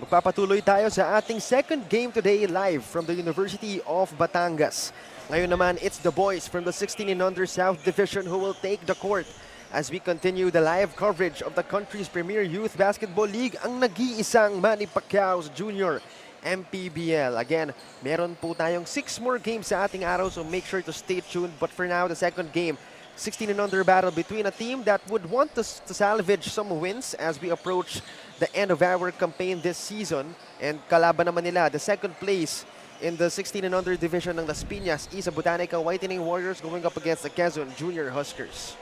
Magpapatuloy tayo sa ating second game today live from the University of Batangas. Ngayon naman, it's the boys from the 16 and under South Division who will take the court as we continue the live coverage of the country's premier youth basketball league, ang nag-iisang Manny Pacquiao Jr. MPBL. Again, meron po tayong 6 more games sa ating araw, so make sure to stay tuned. But for now, the second game, 16 and under battle between a team that would want to salvage some wins as we approach the end of our campaign this season. And kalaban naman nila, the second place in the 16 and under division ng Las Piñas is a Botanica Whitening Warriors going up against the Quezon Junior Huskers.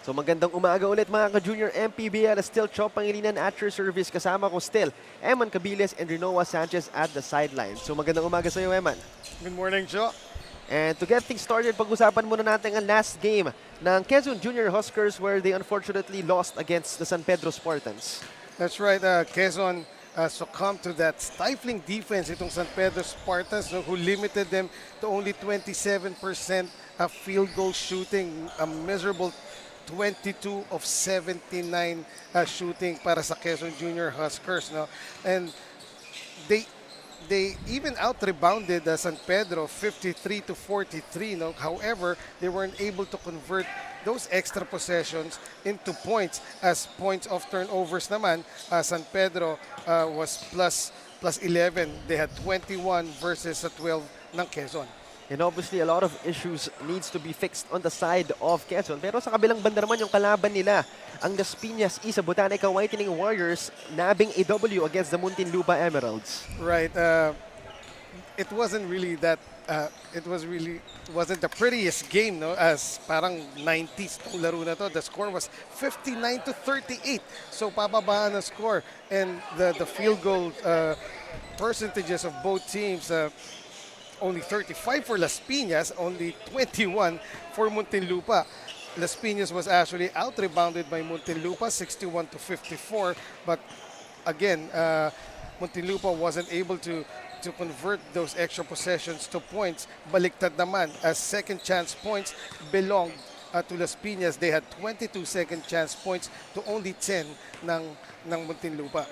So magandang umaga ulit mga ka-junior. MPBL is still Chop Pangilinan at your service. Kasama ko still Eman Cabiles and Rinoa Sanchez at the sidelines. So magandang umaga sa iyo, Eman. Good morning, Joe. And to get things started, pag-usapan muna natin ang last game ng Quezon Junior Huskers where they unfortunately lost against the San Pedro Spartans. That's right, Quezon succumbed to that stifling defense itong San Pedro Spartans, who limited them to only 27% field goal shooting, a miserable 22 of 79 shooting para sa Quezon Junior Huskers. No? And they even out-rebounded San Pedro 53 to 43. No? However, they weren't able to convert those extra possessions into points, as points of turnovers naman. San Pedro was plus 11. They had 21 versus 12 ng Quezon. And obviously, a lot of issues needs to be fixed on the side of Quezon. Pero sa kabilang banda naman yung kalaban nila, ang Las Piñas is a Botanica Whitening Warriors nabing AW against the Muntinlupa Emeralds. Right. It wasn't really that. Wasn't the prettiest game, no? As parang 90s tong laro na to. The score was 59 to 38. So pababa na score, and the field goal percentages of both teams. Only 35 for Las Piñas, only 21 for Muntinlupa. Las Piñas was actually out-rebounded by Muntinlupa, 61 to 54. But again, Muntinlupa wasn't able to convert those extra possessions to points. Baliktad naman, as second chance points belonged to Las Piñas. They had 22 second chance points to only 10 ng Muntinlupa.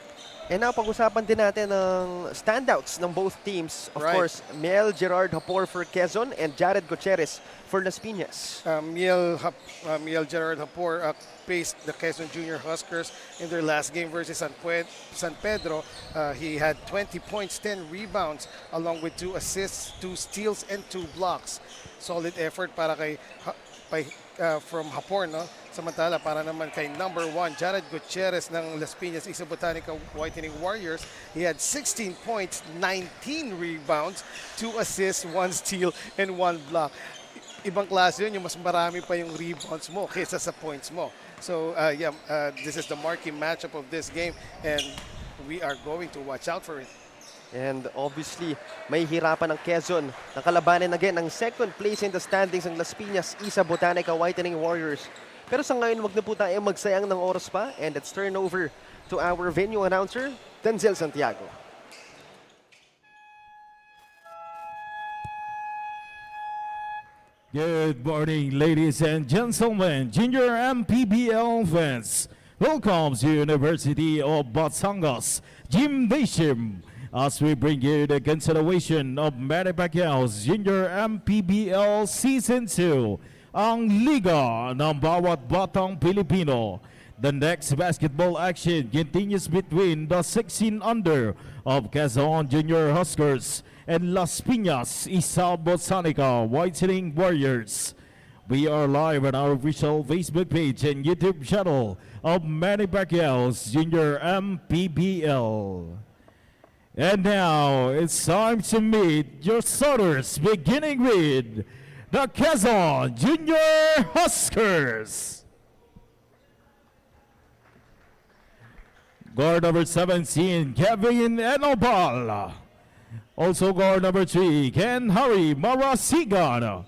And now, pag-usapan din natin ng standouts ng both teams. Of course, Miel Gerard Hapor for Quezon and Jared Gutierrez for Las Piñas. Miel Gerard Hapor faced the Quezon Junior Huskers in their last game versus San Pedro. He had 20 points, 10 rebounds, along with 2 assists, 2 steals, and 2 blocks. Solid effort para from Hapor, no? Samantala, para naman kay number 1, Jared Gutierrez ng Las Piñas Isa Botanica Whitening Warriors. He had 16 points, 19 rebounds, 2 assists, 1 steal, and 1 block. Ibang klase yun, yung mas marami pa yung rebounds mo kaysa sa points mo. So, this is the marquee matchup of this game, and we are going to watch out for it. And obviously, may hirapan ng Quezon na kalabanin again ang second place in the standings ng Las Piñas Isa Botanica Whitening Warriors. Pero sa ngayon, wag na po tayo magsayang ng oras pa, and let's turn over to our venue announcer, Denzel Santiago. Good morning, ladies and gentlemen. Junior MPBL fans, welcome to University of Batangas Gymnasium as we bring you the continuation of Manny Pacquiao's Junior MPBL Season 2, ang Liga ng Bawat Batang Pilipino. The next basketball action continues between the 16 under of Quezon Junior Huskers and Las Piñas Isa Botanica Whitening Warriors. We are live on our official Facebook page and YouTube channel of Manny Pacquiao's Junior MPBL. And now it's time to meet your starters, beginning with the Quezon Junior Huskers. Guard number 17, Kevin Enobal. Also guard number 3, Ken Harry Marasigan.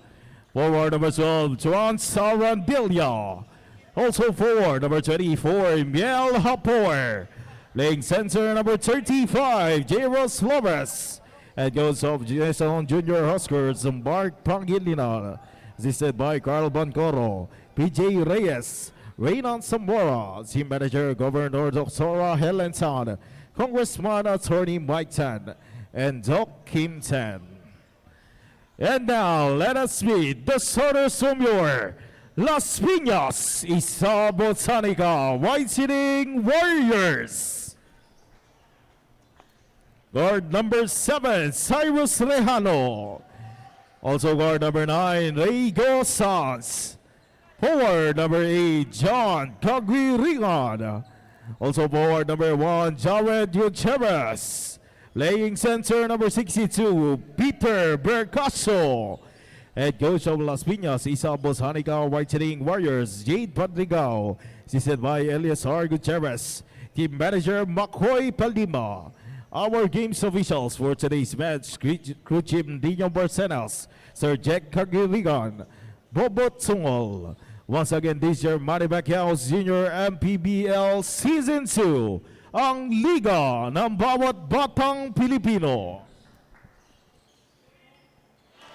Forward number 12, Juan Sarandilla. Also forward number 24, Miel Hapor. Playing center number 35, Jairus Flores. And goes of Quezon Junior Huskers, Mark Pangilinan. Assisted by Carl Bancoro, PJ Reyes, Reynan Zamora, Team Manager Governor Dr. Helen Tan, Congressman Attorney Mike Tan, and Doc Kim Tan. And now, let us meet the starters from your Las Piñas, Isa Botanica, Whitening Warriors. Guard number 7, Cyrus Rejano. Also guard number 9, Rego Sanz. Forward number 8, John Caguirigan. Also forward number 1, Jared Gutierrez. Playing center number 62, Peter Bercaso. Head coach of Las Piñas, Isa Botanica Whitening Warriors, Jade Padrigao. Assisted by Eliasar Gutierrez. Team manager, Makoy Palima. Our games officials for today's match, Crew Chief Dino Barcenas, Sir Jack Caguiligan, Bobot Sungol. Once again, this year, Manny Pacquiao's Junior MPBL Season 2, ang Liga ng Bawat Batang Pilipino.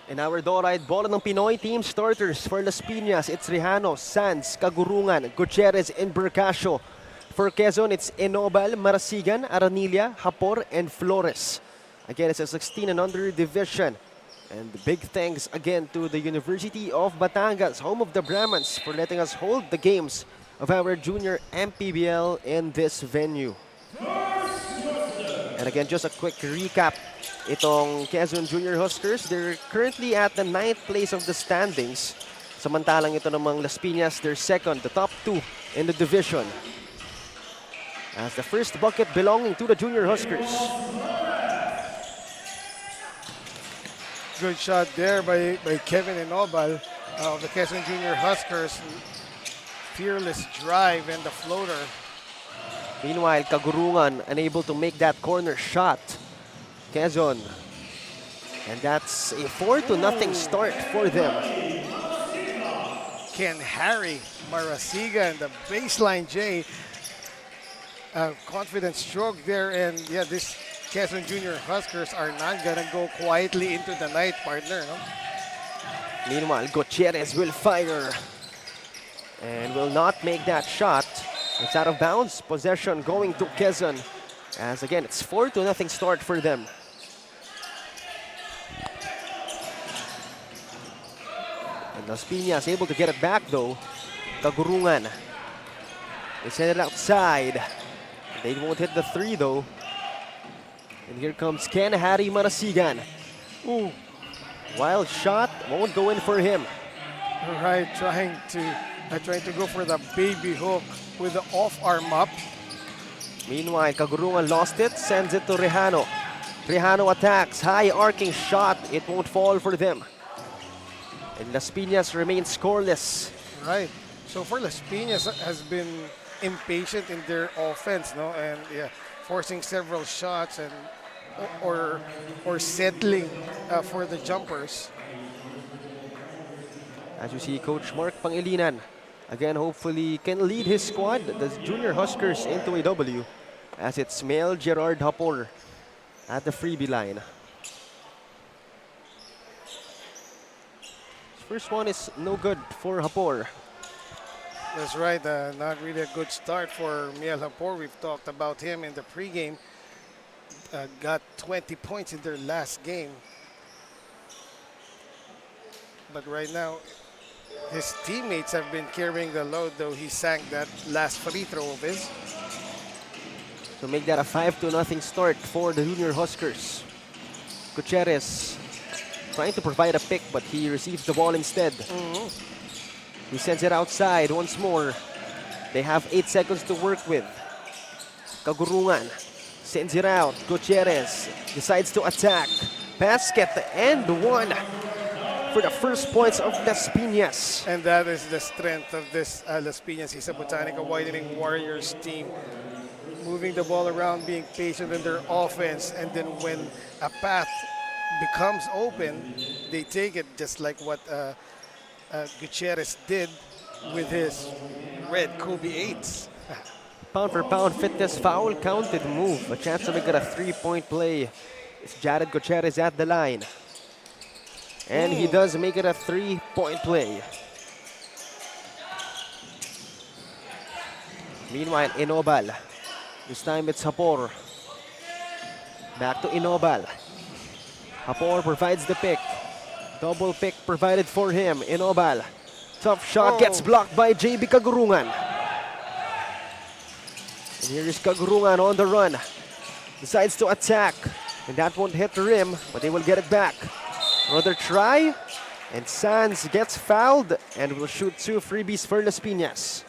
In our Doride Bola ng Pinoy team starters for Las Piñas, it's Rejano, Sanz, Kagurungan, Gutierrez, and Bercasio. For Quezon, it's Enobal, Marasigan, Aranilla, Hapor, and Flores. Again, it's a 16 and under division. And big thanks again to the University of Batangas, home of the Brahmans, for letting us hold the games of our junior MPBL in this venue. And again, just a quick recap. Itong Quezon Junior Huskers, they're currently at the 9th place of the standings. Samantalang ito namang Las Piñas, they're second, the top 2 in the division. As the first bucket belonging to the Junior Huskers. Good shot there by Kevin Enobal of the Quezon Junior Huskers. Fearless drive and the floater. Meanwhile, Kagurungan unable to make that corner shot. Quezon. And that's a 4-0 start for them. Ken Harry, Marasiga, and the baseline J. Confident stroke there, and yeah, this Quezon Junior Huskers are not gonna go quietly into the night, partner. No? Meanwhile, Gutierrez will fire and will not make that shot. It's out of bounds. Possession going to Quezon. As again, it's 4-0 start for them. And Las Piñas able to get it back though. Kagurungan. They send it outside. They won't hit the 3 though. And here comes Ken Harry Marasigan. Ooh, Wild shot, won't go in for him. right, trying to go for the baby hook with the off arm up. Meanwhile, Kagurungan lost it, sends it to Rejano. Rejano attacks, high arcing shot, it won't fall for them. And Las Piñas remain scoreless. Right. So for Las Piñas has been impatient in their offense, no, and yeah, forcing several shots and or settling for the jumpers. As you see, Coach Mark Pangilinan, again, hopefully can lead his squad, the Junior Huskers, into a W, as it's male Gerard Hapor at the freebie line. First one is no good for Hapor. That's right. Not really a good start for Miel Hapor. We've talked about him in the pregame. Got 20 points in their last game. But right now, his teammates have been carrying the load, though he sank that last free throw of his. To make that a 5-0 start for the Junior Huskers. Gutierrez trying to provide a pick, but he receives the ball instead. He sends it outside once more. They have 8 seconds to work with. Kagurungan sends it out. Gutierrez decides to attack. Basket and one for the first points of Las Piñas. And that is the strength of this Las Piñas. It's a Botanica Whitening Warriors team. Moving the ball around, being patient in their offense, and then when a path becomes open, they take it, just like what Gutierrez did with his red Kobe 8s. Pound for pound fitness foul counted move. A chance to make it a 3-point play. It's Jared Gutierrez at the line. And he does make it a 3-point play. Meanwhile, Inobal. This time it's Hapor. Back to Inobal. Hapor provides the pick. Double pick provided for him. Inobal. Tough shot gets blocked by JB Kagurungan. And here is Kagurungan on the run. Decides to attack. And that won't hit the rim, but they will get it back. Another try. And Sanz gets fouled and will shoot 2 freebies for Las Piñas.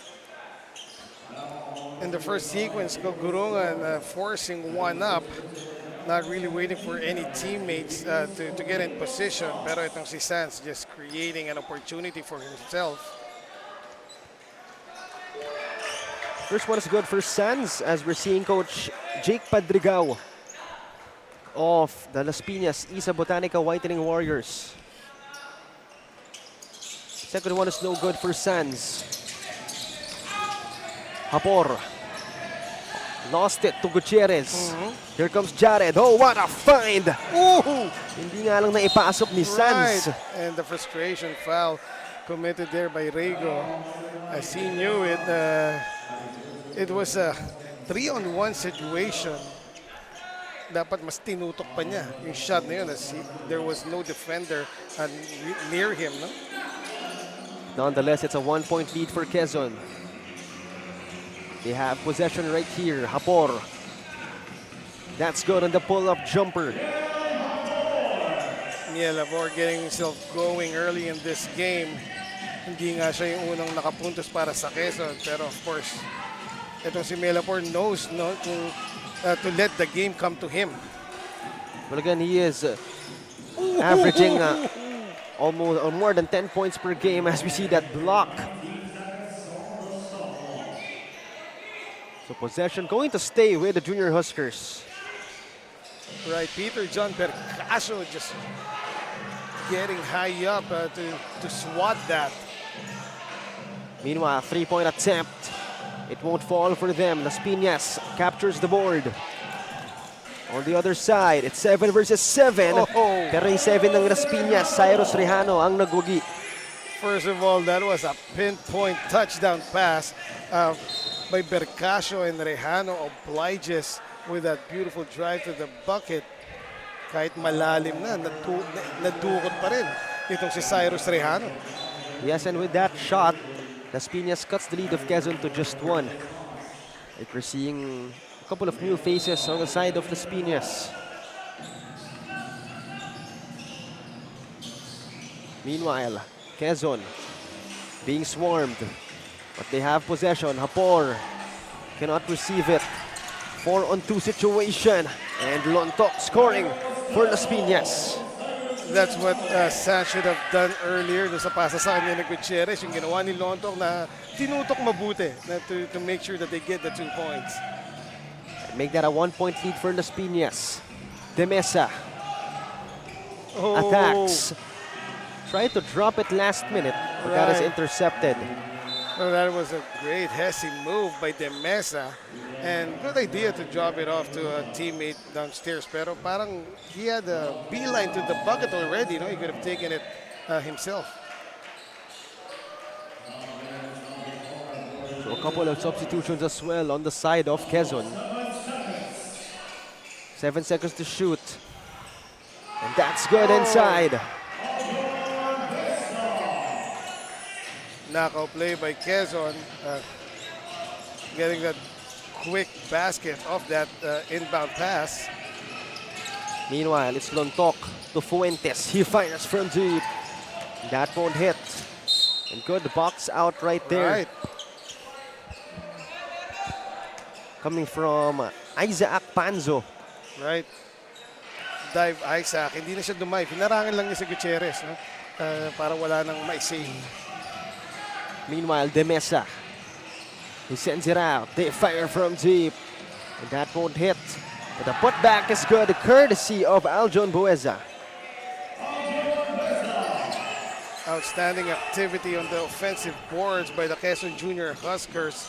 In the first sequence, Kagurungan forcing one up. Not really waiting for any teammates to get in position. Pero itong si Sanz just creating an opportunity for himself. First one is good for Sanz as we're seeing Coach Jake Padrigao of the Las Piñas Isa Botanica Whitening Warriors. Second one is no good for Sanz. Hapor. Lost it to Gutierrez. Here comes Jared. Oh, what a find! Ooh! Hindi nga lang naipasok ni Sanz. Right. And the frustration foul committed there by Rego. As he knew it, it was a 3-on-1 situation. Dapat mas tinutok pa niya yung shot na yun as there was no defender near him. No? Nonetheless, it's a 1-point lead for Quezon. They have possession right here. Hapor. That's good on the pull-up jumper. Labor getting himself going early in this game. Hindi nga siya yung unang nakapuntos para sa Quezon. Pero of course, itong si Melapor knows no, to let the game come to him. Well, again, he is averaging almost more than 10 points per game as we see that block. So possession going to stay with the Junior Huskers. Right, Peter John Bercasio just getting high up to swat that. Meanwhile, 3-point attempt. It won't fall for them. Las Piñas captures the board. On the other side, it's 7 versus 7. Pero yung 7 ng Las Piñas, Cyrus Rejano ang nagugi. First of all, that was a pinpoint touchdown pass by Bercasio, and Rejano obliges with that beautiful drive to the bucket. Kahit malalim na, nadukot pa rin itong si Cyrus Rejano. Yes, and with that shot, Las Piñas cuts the lead of Quezon to just 1. Like we're seeing a couple of new faces on the side of Las Piñas. Meanwhile, Quezon being swarmed, but they have possession. Hapor cannot receive it. 4-on-2 situation, and Lontok scoring for Las Piñas. That's what Sanz should have done earlier sa pasa sa kanya ni Gutierrez. Yung ginawa ni Lontok na tinutok mabuti na to make sure that they get the 2 points. Make that a 1-point lead for Las Piñas. De Mesa attacks. Tried to drop it last minute, but that is intercepted. Well, that was a great Hesse move by De Mesa. And good idea to drop it off to a teammate downstairs. Pero parang he had a beeline to the bucket already. No? He could have taken it himself. So a couple of substitutions as well on the side of Quezon. 7 seconds to shoot. And that's good inside. Knockout play by Quezon. Getting that quick basket off that inbound pass. Meanwhile, it's Lontok to Fuentes. He fires from deep. That won't hit. And good box out right there. Right. Coming from Isaac Panzo. Right. Dive Isaac. Hindi na siya dumay. Pinarangan lang niya si Gutierrez. No? Para wala nang maisave. Meanwhile, De Mesa. He sends it out. They fire from deep. And that won't hit. But the putback is good, courtesy of Aljon Bueza. Outstanding activity on the offensive boards by the Quezon Junior Huskers.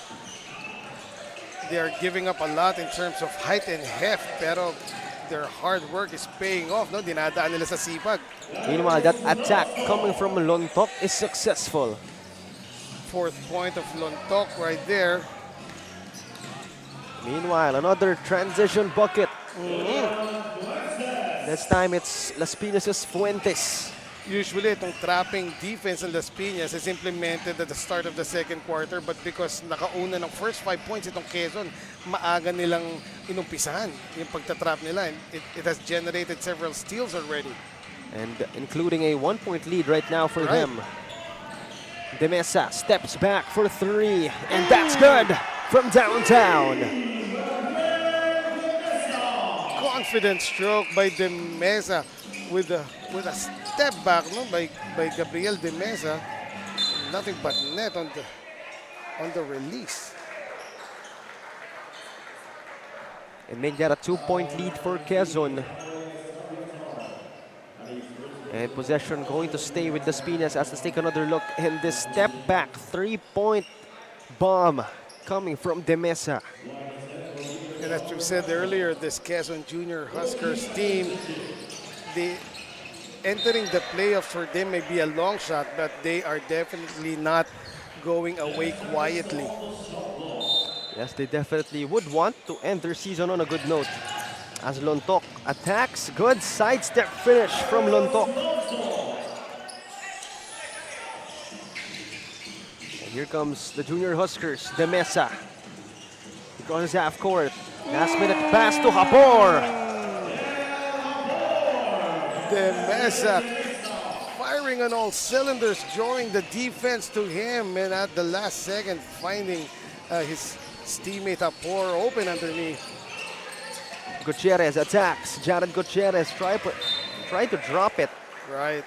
They are giving up a lot in terms of height and heft, pero their hard work is paying off. No? Dinadaan nila sa sipag. Meanwhile, that attack coming from Lontok is successful. 4th point of Lontok right there. Meanwhile, another transition bucket. This time it's Las Piñas' Fuentes. Usually, itong trapping defense ng Las Piñas is implemented at the start of the second quarter, but because nakauna ng first 5 points itong Quezon, maaga nilang inumpisahan yung pagtatrap nila. And it has generated several steals already. And including a 1-point lead right now for Right. them. De Mesa steps back for 3, and that's good from downtown. Confident stroke by De Mesa with a step back, no, by Gabriel De Mesa. Nothing but net on the release. And make that a 2-point lead for Quezon. And possession going to stay with Las Piñas as let's take another look in this step back 3-point bomb coming from De Mesa. And as you said earlier, this Quezon Junior Huskers team, entering the playoffs for them may be a long shot, but they are definitely not going away quietly. Yes, they definitely would want to end their season on a good note. As Lontok attacks, good sidestep finish from Lontok. And here comes the Junior Huskers, De Mesa. He crosses half court. Last minute pass to Hapor. De Mesa firing on all cylinders, drawing the defense to him, and at the last second finding his teammate Apor open underneath. Gutierrez attacks. Jared Gutierrez try to drop it, Right.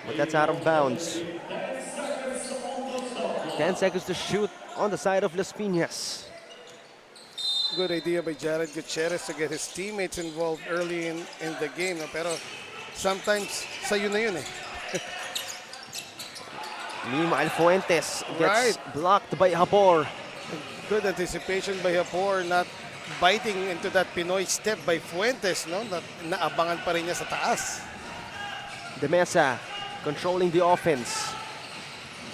but that's out of bounds. 10 seconds to shoot on the side of Las Piñas. Good idea by Jared Gutierrez to get his teammates involved early in the game. No? Pero sometimes, sa'yo na yun eh. Meanwhile, Fuentes gets Right. blocked by Hapor. Good anticipation by Hapor, not biting into that Pinoy step by Fuentes, no? Naabangan pa rin niya sa taas. De Mesa controlling the offense.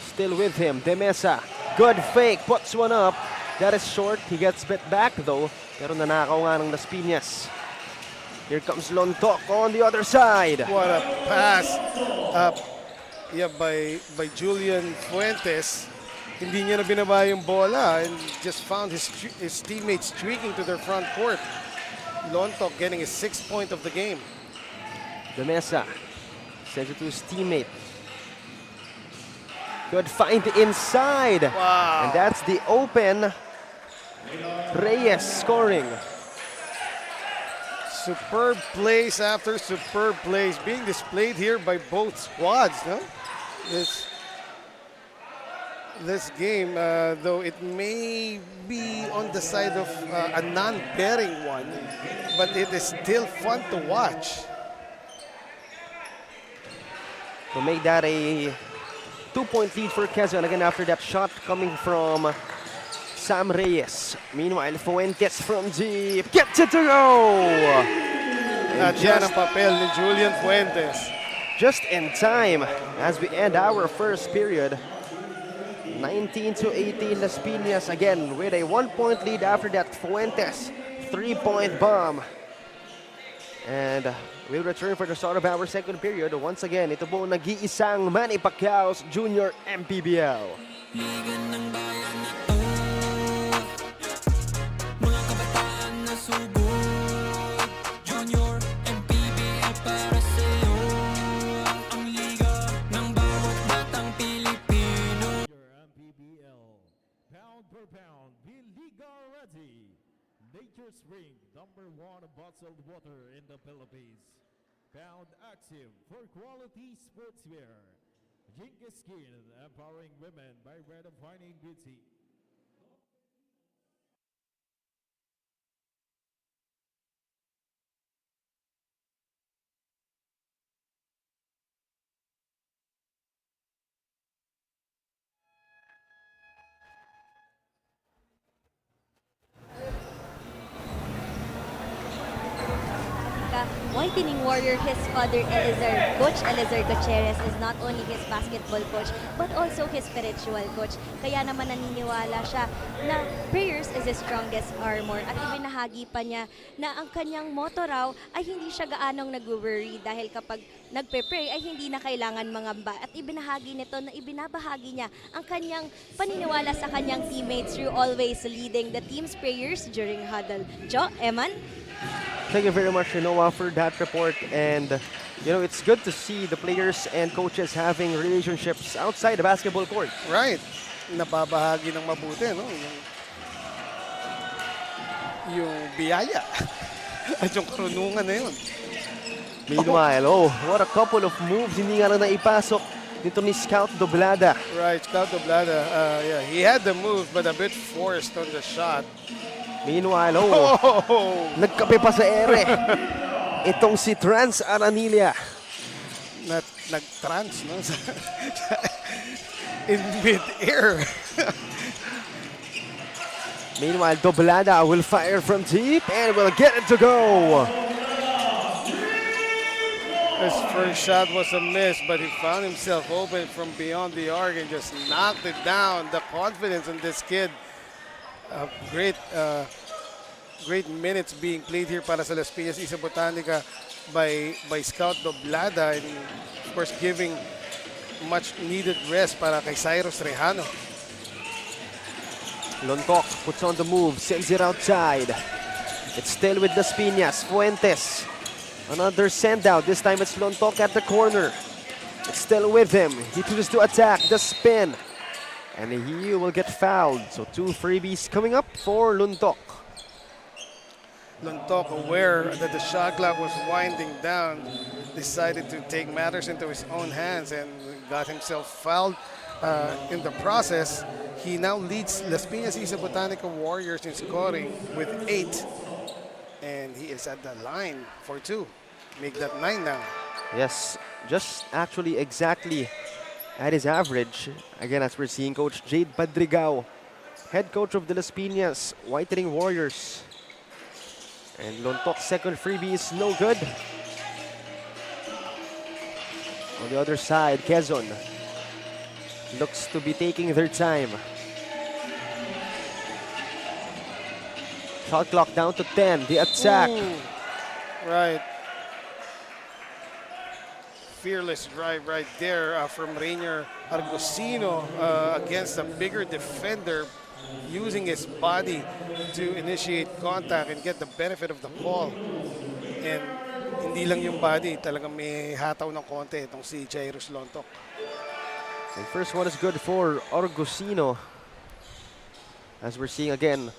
Still with him, De Mesa. Good fake, puts one up. That is short. He gets bit back though. Pero nanakaw nga ng Las Piñas. Here comes Lontok on the other side. What a pass by Julian Fuentes. Hindi niya na binaba yung bola and just found his teammates streaking to their front court. Lontok getting his 6th point of the game. De Mesa sends it to his teammate. Good find inside. Wow. And that's the open. Reyes scoring. Superb plays after superb plays being displayed here by both squads. No? This game, though it may be on the side of a non-bearing one, but it is still fun to watch. To make that a 2-point lead for Quezon again after that shot coming from Sam Reyes. Meanwhile, Fuentes from deep gets it to go. At yan ang papel ni Julian Fuentes. Just in time as we end our first period. 19-18 Las Piñas again with a 1-point lead after that Fuentes 3-point bomb. And we'll return for the start of our second period. Once again, ito po nag-iisang Manny Pacquiao's Junior MPBL. Mga kabataan na subok, Junior MPBL para sa'yo. Ang liga ng bawat batang Pilipino. Your MPBL, pound per pound, be Liga ready. Nature's Spring, #1 bottled water in the Philippines. Pound active for quality sportswear. Jinky Skin, empowering women by redefining beauty. Whitening warrior, his father, Coach Elizar Gutierrez, is not only his basketball coach, but also his spiritual coach. Kaya naman naniniwala siya na prayers is his strongest armor at ibinahagi pa niya na ang kanyang motto raw ay hindi siya gaanong nag-worry dahil kapag nagpe-pray ay hindi na kailangan mangamba at ibinahagi nito na ibinabahagi niya ang kanyang paniniwala sa kanyang teammates through always leading the team's prayers during huddle. Jo, Eman? Thank you very much, Noah, for that report. And, it's good to see the players and coaches having relationships outside the basketball court. Right. Nababahagi ng mabuti, no? Yung biyaya. At yung karunungan na yun. Meanwhile, what a couple of moves. Hindi nga lang naipasok dito ni Scout Doblada. Right, Scout Doblada. Yeah, he had the move but a bit forced on the shot. Meanwhile, nagkape pa sa ere. Itong si Trans Aranilla. Nag-trans, no? In mid-air. Meanwhile, Doblada will fire from deep and will get it to go. His first shot was a miss, but he found himself open from beyond the arc and just knocked it down. The confidence in this kid. Great minutes being played here para sa Las Piñas Isa Botanica by Scout Doblada, and of course giving much needed rest para kay Cyrus Rejano. Lontok puts on the move, sends it outside. It's still with Las Piñas. Fuentes, another send out. This time it's Lontok at the corner. It's still with him. He chooses to attack the spin, and he will get fouled. So 2 freebies coming up for Lontok. Lontok, aware that the shot clock was winding down, decided to take matters into his own hands and got himself fouled. In the process, he now leads Las Piñas Isa Botanica Warriors in scoring with 8. And he is at the line for 2. Make that 9 now. Yes, just actually exactly at his average. Again, as we're seeing Coach Jade Padrigao, head coach of the Las Piñas Whitening Warriors. And Lontok's second freebie is no good. On the other side, Quezon looks to be taking their time. Shot clock down to 10. The attack. Ooh, right. Fearless drive right there from Rainier Argusino against a bigger defender, using his body to initiate contact and get the benefit of the ball. And hindi lang yung body, talagang may hataw ng konti itong si Jairus Lontok. The first one is good for Argusino. As we're seeing again,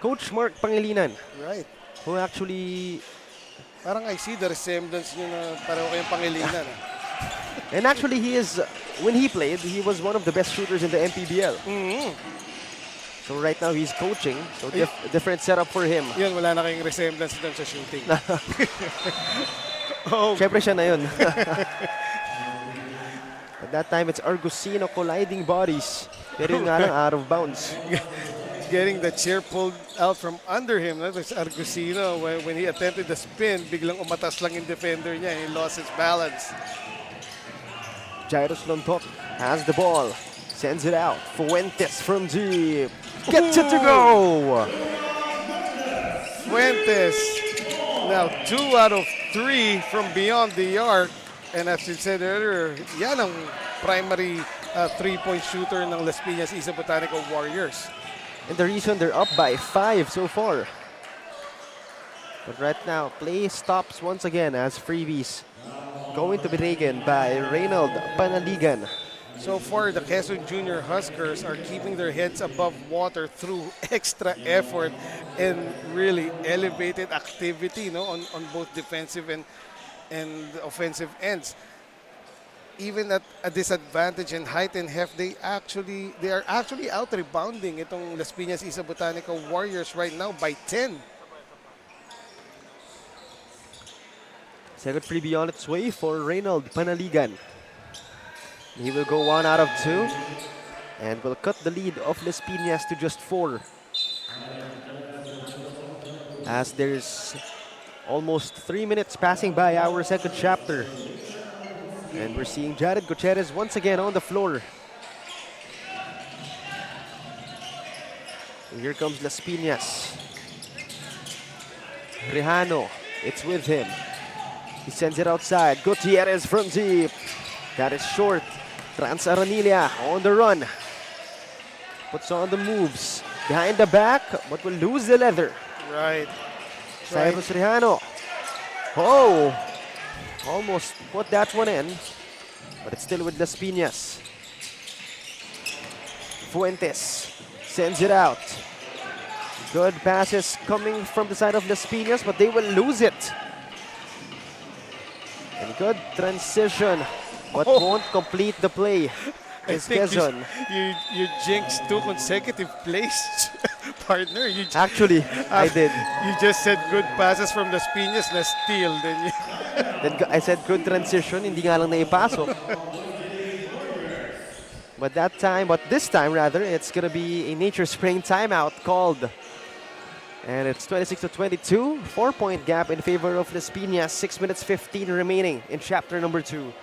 Coach Mark Pangilinan, Right. who actually, Parang I see the resemblance nyo na pareho kayong Pangilinan. and actually he is, when he played, he was one of the best shooters in the MPBL. So right now he's coaching, so different setup for him. Yun, wala na kayong resemblance doon sa shooting. Siyempre siya na yun. At that time, it's Argusino colliding bodies. Pero yung nga lang out of bounds. Getting the chair pulled out from under him. That's Argusino. When he attempted the spin, biglang umatas lang yung defender niya. He lost his balance. Jairus Lontok has the ball. Sends it out. Fuentes from deep. Gets it to go! Fuentes, now 2 out of 3 from beyond the arc. And as you said earlier, yan ang primary 3-point shooter ng Las Piñas Isa Botanica Warriors. And the reason they're up by 5 so far. But right now, play stops once again as freebies going to be taken by Reynald Panaligan. So far, the Quezon Junior Huskers are keeping their heads above water through extra effort and really elevated activity, on both defensive and offensive ends. Even at a disadvantage in height and heft, they are actually out rebounding itong Las Piñas Isa Botanica Warriors right now by 10. Second freebie on its way for Reynald Panaligan. He will go 1 out of 2 and will cut the lead of Las Piñas to just 4. As there's almost 3 minutes passing by our second chapter. And we're seeing Jared Gutierrez once again on the floor. And here comes Las Piñas. Rejano, it's with him. He sends it outside. Gutierrez from deep. That is short. Trans Aranilla on the run. Puts on the moves. Behind the back, but will lose the leather. Right. Cyrus Rejano. Oh! Almost put that one in. But it's still with Las Piñas. Fuentes sends it out. Good passes coming from the side of Las Piñas, but they will lose it. And good transition, but won't complete the play. I Is think Quezon. you jinxed 2 consecutive plays, partner. Actually, I did. You just said good passes from Las Piñas na steal. Then you Then I said good transition, hindi nga lang naipasok. But this time rather, it's gonna be a nature spring timeout called. And it's 26-22, 4-point gap in favor of Las Piñas, 6 minutes 15 remaining in chapter number 2.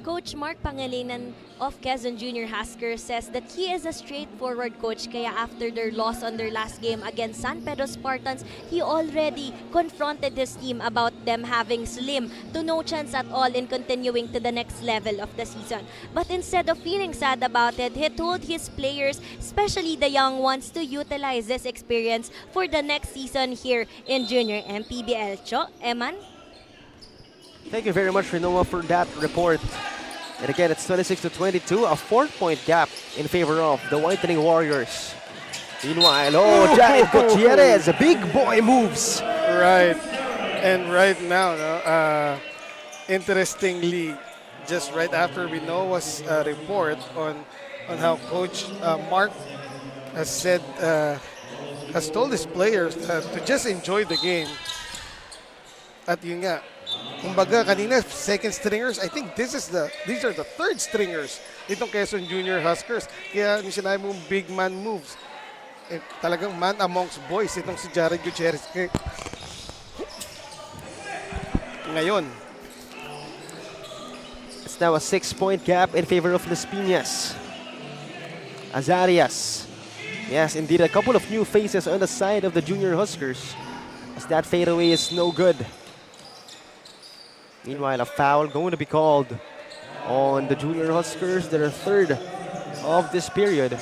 Coach Mark Pangilinan of Quezon Junior Huskers says that he is a straightforward coach, kaya after their loss on their last game against San Pedro Spartans, he already confronted his team about them having slim to no chance at all in continuing to the next level of the season. But instead of feeling sad about it, he told his players, especially the young ones, to utilize this experience for the next season here in Junior MPBL. Cho, Eman? Thank you very much, Rinoa, for that report. And again, it's 26-22, a 4-point gap in favor of the Whitening Warriors. Meanwhile, Jared Gutierrez, big boy moves. right. And right now, interestingly, just right after we know was a report on how Coach Mark has told his players to just enjoy the game. At yun nga, kumbaga kanina second stringers, I think these are the third stringers itong Quezon Junior Huskers. Kaya yung sinabi mong big man moves, talagang man amongst boys itong si Jared Gutierrez. Ngayon, It's now a 6-point gap in favor of Las Piñas. Azarias. Yes, indeed, a couple of new faces on the side of the Junior Huskers, as that fadeaway is no good. Meanwhile, a foul going to be called on the Junior Huskers, their third of this period.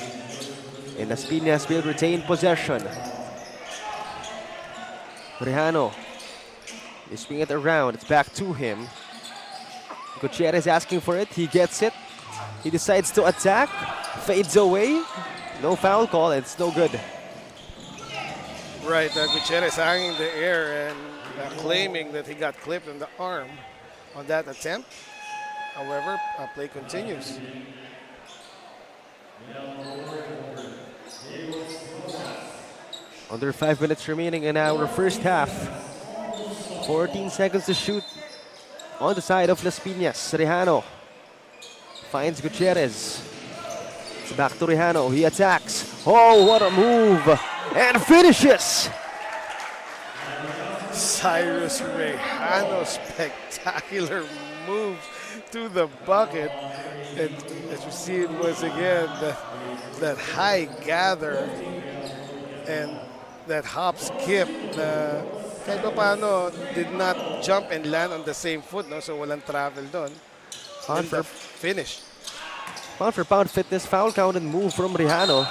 And Las Piñas will retain possession. Rejano is swinging it around. It's back to him. Gutierrez asking for it. He gets it. He decides to attack. Fades away. No foul call. It's no good. right, Gutierrez hanging in the air and claiming that he got clipped in the arm on that attempt. However, play continues. Under 5 minutes remaining in our first half. 14 seconds to shoot on the side of Las Piñas. Rejano finds Gutierrez. It's back to Rejano. He attacks. Oh, what a move! And finishes! Cyrus Rejano, spectacular move to the bucket. And as you see it once again, that high gather and that hop skip na kahit pa paano did not jump and land on the same foot, no? So walang travel doon. Pound for Finish. pound fitness foul counted move from Rejano.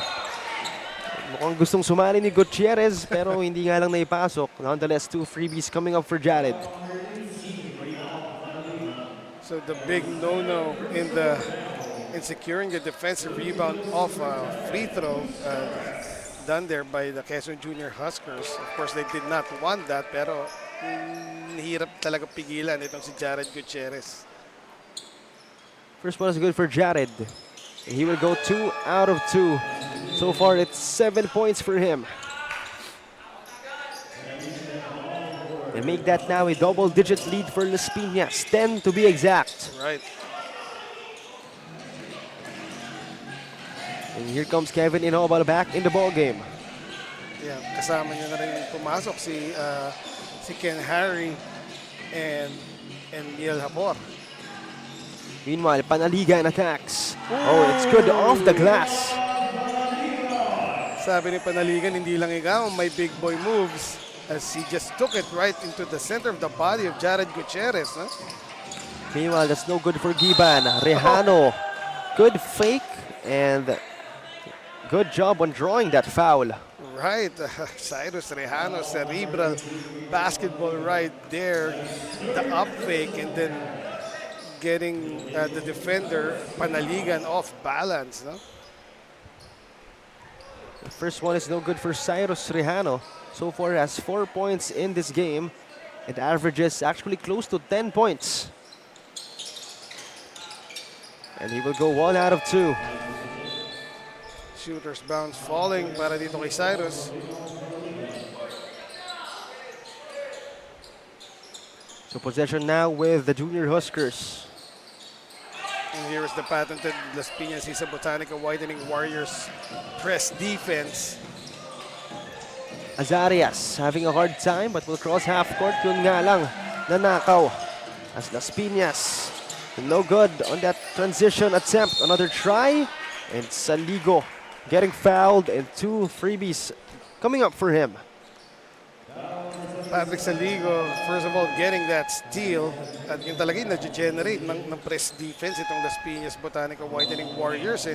Mukhang gustong sumali ni Gutierrez pero hindi nga lang naipasok. Nonetheless, 2 freebies coming up for Jared. So the big no-no in securing the defensive rebound off a free throw done there by the Quezon Junior Huskers. Of course, they did not want that, pero hirap talaga pigilan itong si Jared Gutierrez. First one is good for Jared. He will go 2 out of 2. So far, it's 7 points for him. And make that now a double-digit lead for Las Piñas, 10 to be exact. Right. And here comes Kevin Inobal back in the ball game. Yeah, kasama niya na rin pumasok si Ken Harry and Miel Hapor. Meanwhile, Panaligan attacks. Oh, it's good off the glass. Sabi ni Panaligan, hindi lang ikaw may big boy moves, as he just took it right into the center of the body of Jared Gutierrez. Huh? Meanwhile, that's no good for Giban. Rejano, good fake and good job on drawing that foul. Right, Cyrus Rejano, cerebral basketball right there. The up fake and then getting the defender, Panaligan, off balance. No? The first one is no good for Cyrus Rejano. So far has 4 points in this game. It averages actually close to 10 points. And he will go 1 out of 2. Shooter's bounce falling para dito kay Cyrus. So possession now with the junior Huskers. And here is the patented Las Piñas Isa Botanica Whitening Warriors press defense. Azarias having a hard time but will cross half court. Yun nga lang, nanakaw as Las Piñas. No good on that transition attempt. Another try and Saligo getting fouled and 2 freebies coming up for him. Patrick Saligo, first of all, getting that steal at yung talaga yung nag-generate ng press defense itong Las Piñas Botanica Whitening Warriors.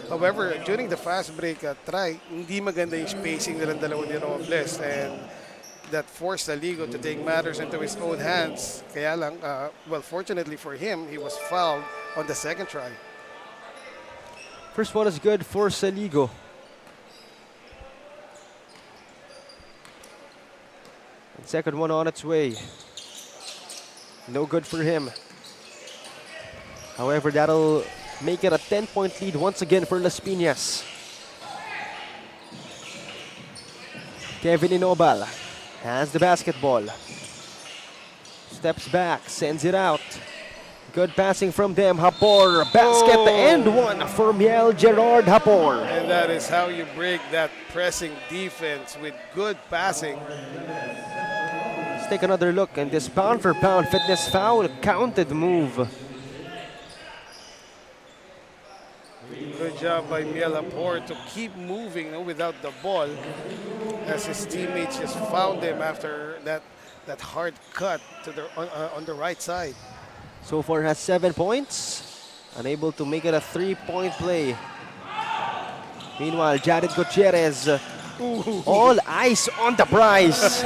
However, during the fast break try, hindi maganda yung spacing nilang dalawa ni Robles and that forced Saligo to take matters into his own hands. Kaya lang, well, fortunately for him, he was fouled on the second try. First one is good for Saligo. And second one on its way. No good for him. However, that'll make it a 10-point lead once again for Las Piñas. Kevin Inobal has the basketball. Steps back, sends it out. Good passing from them. Hapor, basket and one for Miel Gerard Hapor. And that is how you break that pressing defense with good passing. Let's take another look and this pound for pound fitness foul counted move. Good job by Miel Hapor to keep moving without the ball as his teammates just found him after that hard cut to the on the right side. So far has 7 points. Unable to make it a 3-point play. Meanwhile, Jared Gutierrez, all eyes on the prize.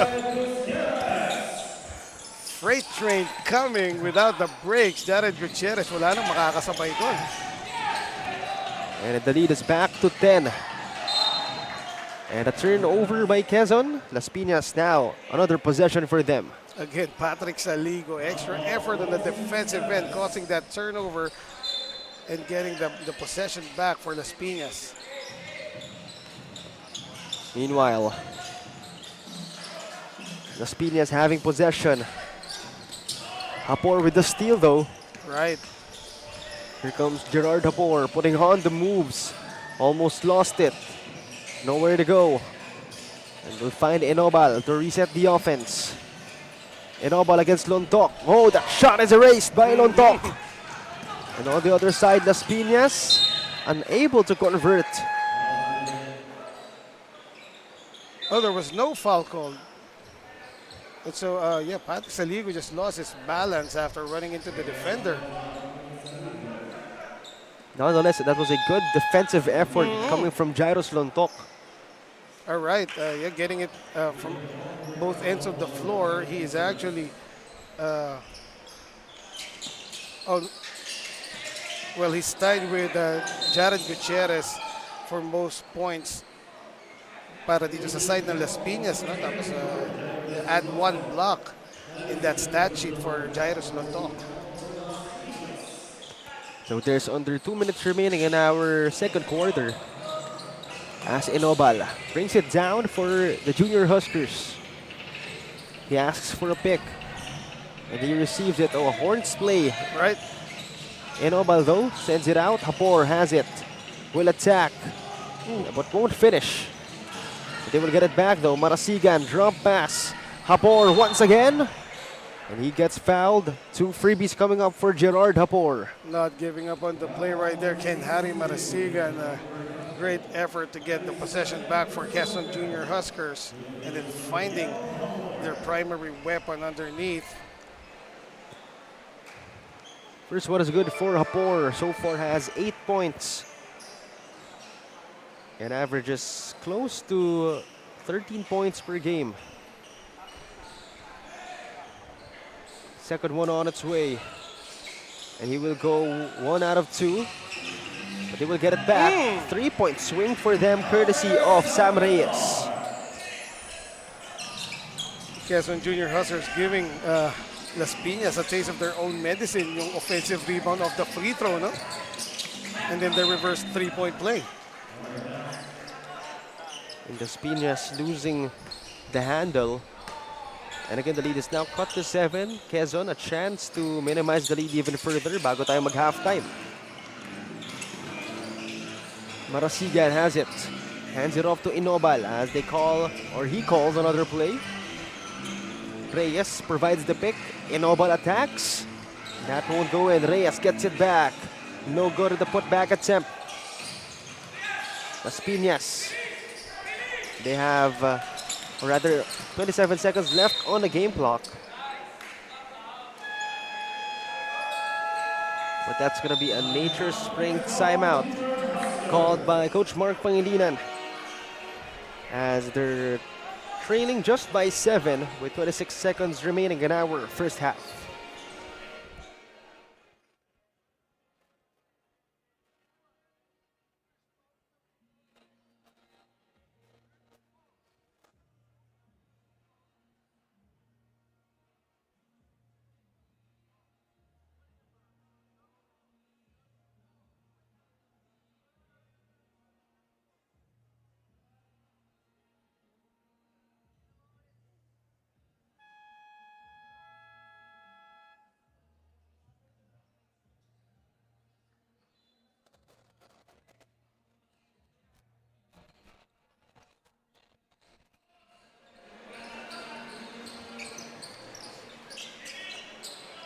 Freight train coming without the brakes. Jared Gutierrez, wala nang makakasabay doon. And the lead is back to 10. And a turnover by Quezon. Las Piñas now, another possession for them. Again, Patrick Saligo, extra effort on the defensive end, causing that turnover and getting the possession back for Las Piñas. Meanwhile, Las Piñas having possession. Hapor with the steal though. Right. Here comes Gerard Hapor putting on the moves. Almost lost it. Nowhere to go. And we'll find Inobal to reset the offense. Inobal against Lontok. Oh, that shot is erased by Lontok. And on the other side, Las Piñas unable to convert. Oh, there was no foul called. And so, yeah, Patrick Saligo just lost his balance after running into the defender. Nonetheless, that was a good defensive effort coming from Jairus Lontok. All right, yeah, getting it from both ends of the floor. He is actually, well, he's tied with Jared Gutierrez for most points para dito sa side ng Las Piñas. No? Tapos add 1 block in that stat sheet for Jairus Lontok. So there's under 2 minutes remaining in our second quarter. As Inobal brings it down for the junior Huskers. He asks for a pick. And he receives it. Oh, a horns play. Right? Inobal though sends it out. Hapor has it. Will attack. But won't finish. They will get it back though. Marasigan, drop pass. Hapor once again. And he gets fouled. 2 freebies coming up for Gerard Hapor. Not giving up on the play right there. Ken Harry Marasigan. Great effort to get the possession back for Quezon Junior Huskers. And then finding their primary weapon underneath. First one is good for Hapor. So far has 8 points. And averages close to 13 points per game. Second one on its way. And he will go 1 out of 2. But they will get it back. 3-point swing for them courtesy of Sam Reyes. Quezon Junior Huskers giving Las Piñas a taste of their own medicine, yung offensive rebound of the free throw, no? And then the reverse 3-point play. And the Piñas losing the handle. And again, the lead is now cut to 7. Quezon, a chance to minimize the lead even further bago tayo mag-halftime. Marasigan has it. Hands it off to Inobal as they call, or he calls another play. Reyes provides the pick. Inobal attacks. That won't go in. Reyes gets it back. No good at the putback attempt. Las Piñas. They have, or rather, 27 seconds left on the game clock. But that's going to be a Nature Spring timeout called by Coach Mark Pangilinan as they're trailing just by 7 with 26 seconds remaining in our first half.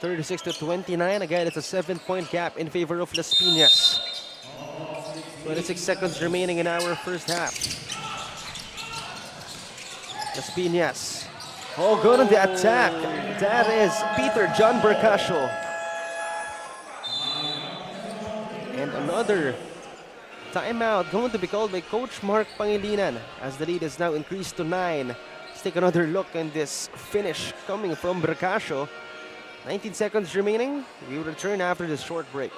(36-29). Again, it's a 7-point gap in favor of Las Piñas. 26 seconds remaining in our first half. Las Piñas. Oh, good on the attack. That is Peter John Bercasio. And another timeout going to be called by Coach Mark Pangilinan as the lead is now increased to 9. Let's take another look in this finish coming from Bercasio. 19 seconds remaining. We return after this short break.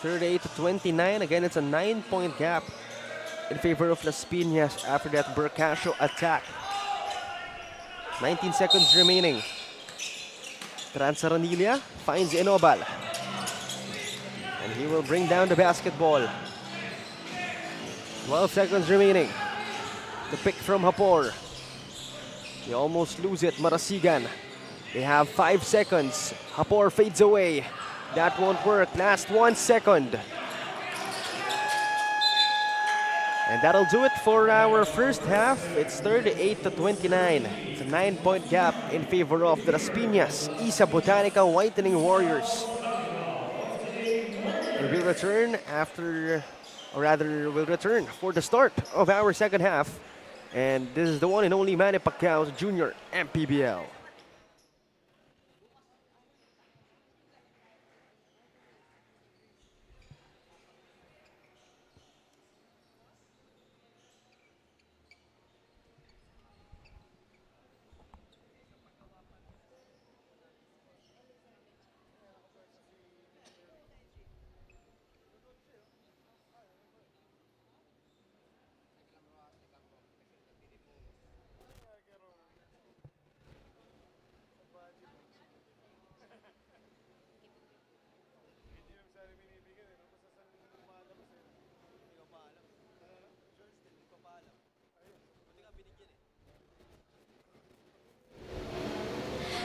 It's 38-29. Again, it's a 9-point gap in favor of Las Piñas after that Bercasio attack. 19 seconds remaining. Transaranilla finds Inobal. And he will bring down the basketball. 12 seconds remaining. The pick from Hapor. They almost lose it. Marasigan. They have 5 seconds. Hapor fades away. That won't work. Last 1 second. And that'll do it for our first half. It's 38-29. It's a 9-point gap in favor of the Las Piñas Isa Botanica Whitening Warriors. And we'll return after or rather will return for the start of our second half. And this is the one and only Manny Pacquiao's Junior MPBL.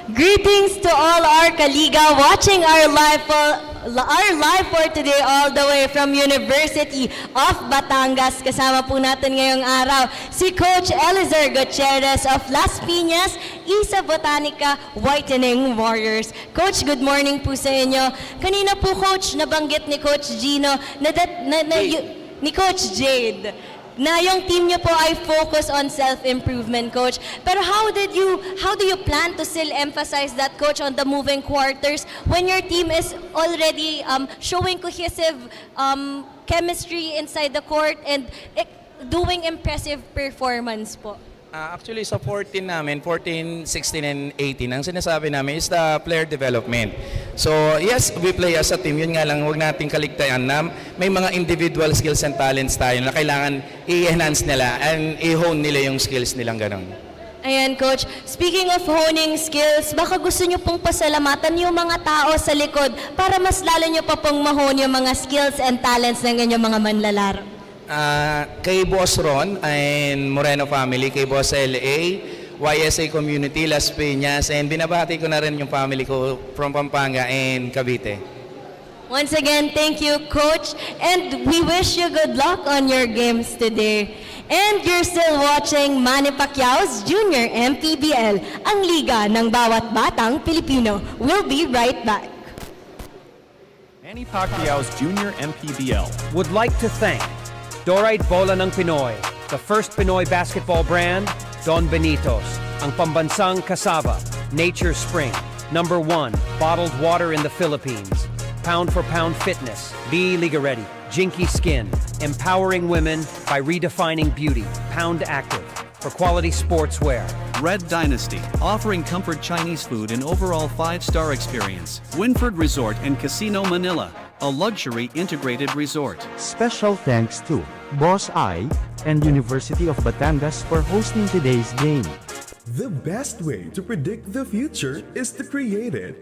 Greetings to all our Kaliga watching our live for today all the way from University of Batangas. Kasama po natin ngayong araw si Coach Eliezer Gutierrez of Las Piñas, isa Botanica Whitening Warriors. Coach, good morning po sa inyo. Kanina po, Coach, nabanggit ni Coach Gino ni Coach Jade na yung team niyo po ay focus on self-improvement, Coach. Pero how do you plan to still emphasize that, Coach, on the moving quarters when your team is already showing cohesive chemistry inside the court and doing impressive performance po? Actually, sa 14 namin, 14, 16, and 18, ang sinasabi namin is the player development. So, yes, we play as a team. Yun nga lang, huwag nating kaligtaan na may mga individual skills and talents tayo na kailangan i-enhance nila and i-hone nila yung skills nilang ganun. Ayan, Coach. Speaking of honing skills, baka gusto nyo pong pasalamatan yung mga tao sa likod para mas lalo nyo pa pong mahone yung mga skills and talents ng inyong mga manlalaro. Kay Boss Ron and Moreno family, kay Boss LA, YSA community, Las Piñas, and binabati ko na rin yung family ko from Pampanga and Cavite. Once again, thank you, Coach, and we wish you good luck on your games today. And you're still watching Manny Pacquiao's Junior MPBL, ang liga ng bawat batang Pilipino. We'll be right back. Manny Pacquiao's Junior MPBL would like to thank Dorite Bola ng Pinoy, the first Pinoy basketball brand, Don Benitos, ang pambansang cassava, Nature Spring, #1 bottled water in the Philippines, Pound for Pound Fitness, Be Liga Ready, Jinky Skin, empowering women by redefining beauty, Pound Active, for quality sportswear. Red Dynasty, offering comfort Chinese food and overall 5-star experience. Winford Resort and Casino Manila, a luxury integrated resort. Special thanks to Boss I and University of Batangas for hosting today's game. The best way to predict the future is to create it.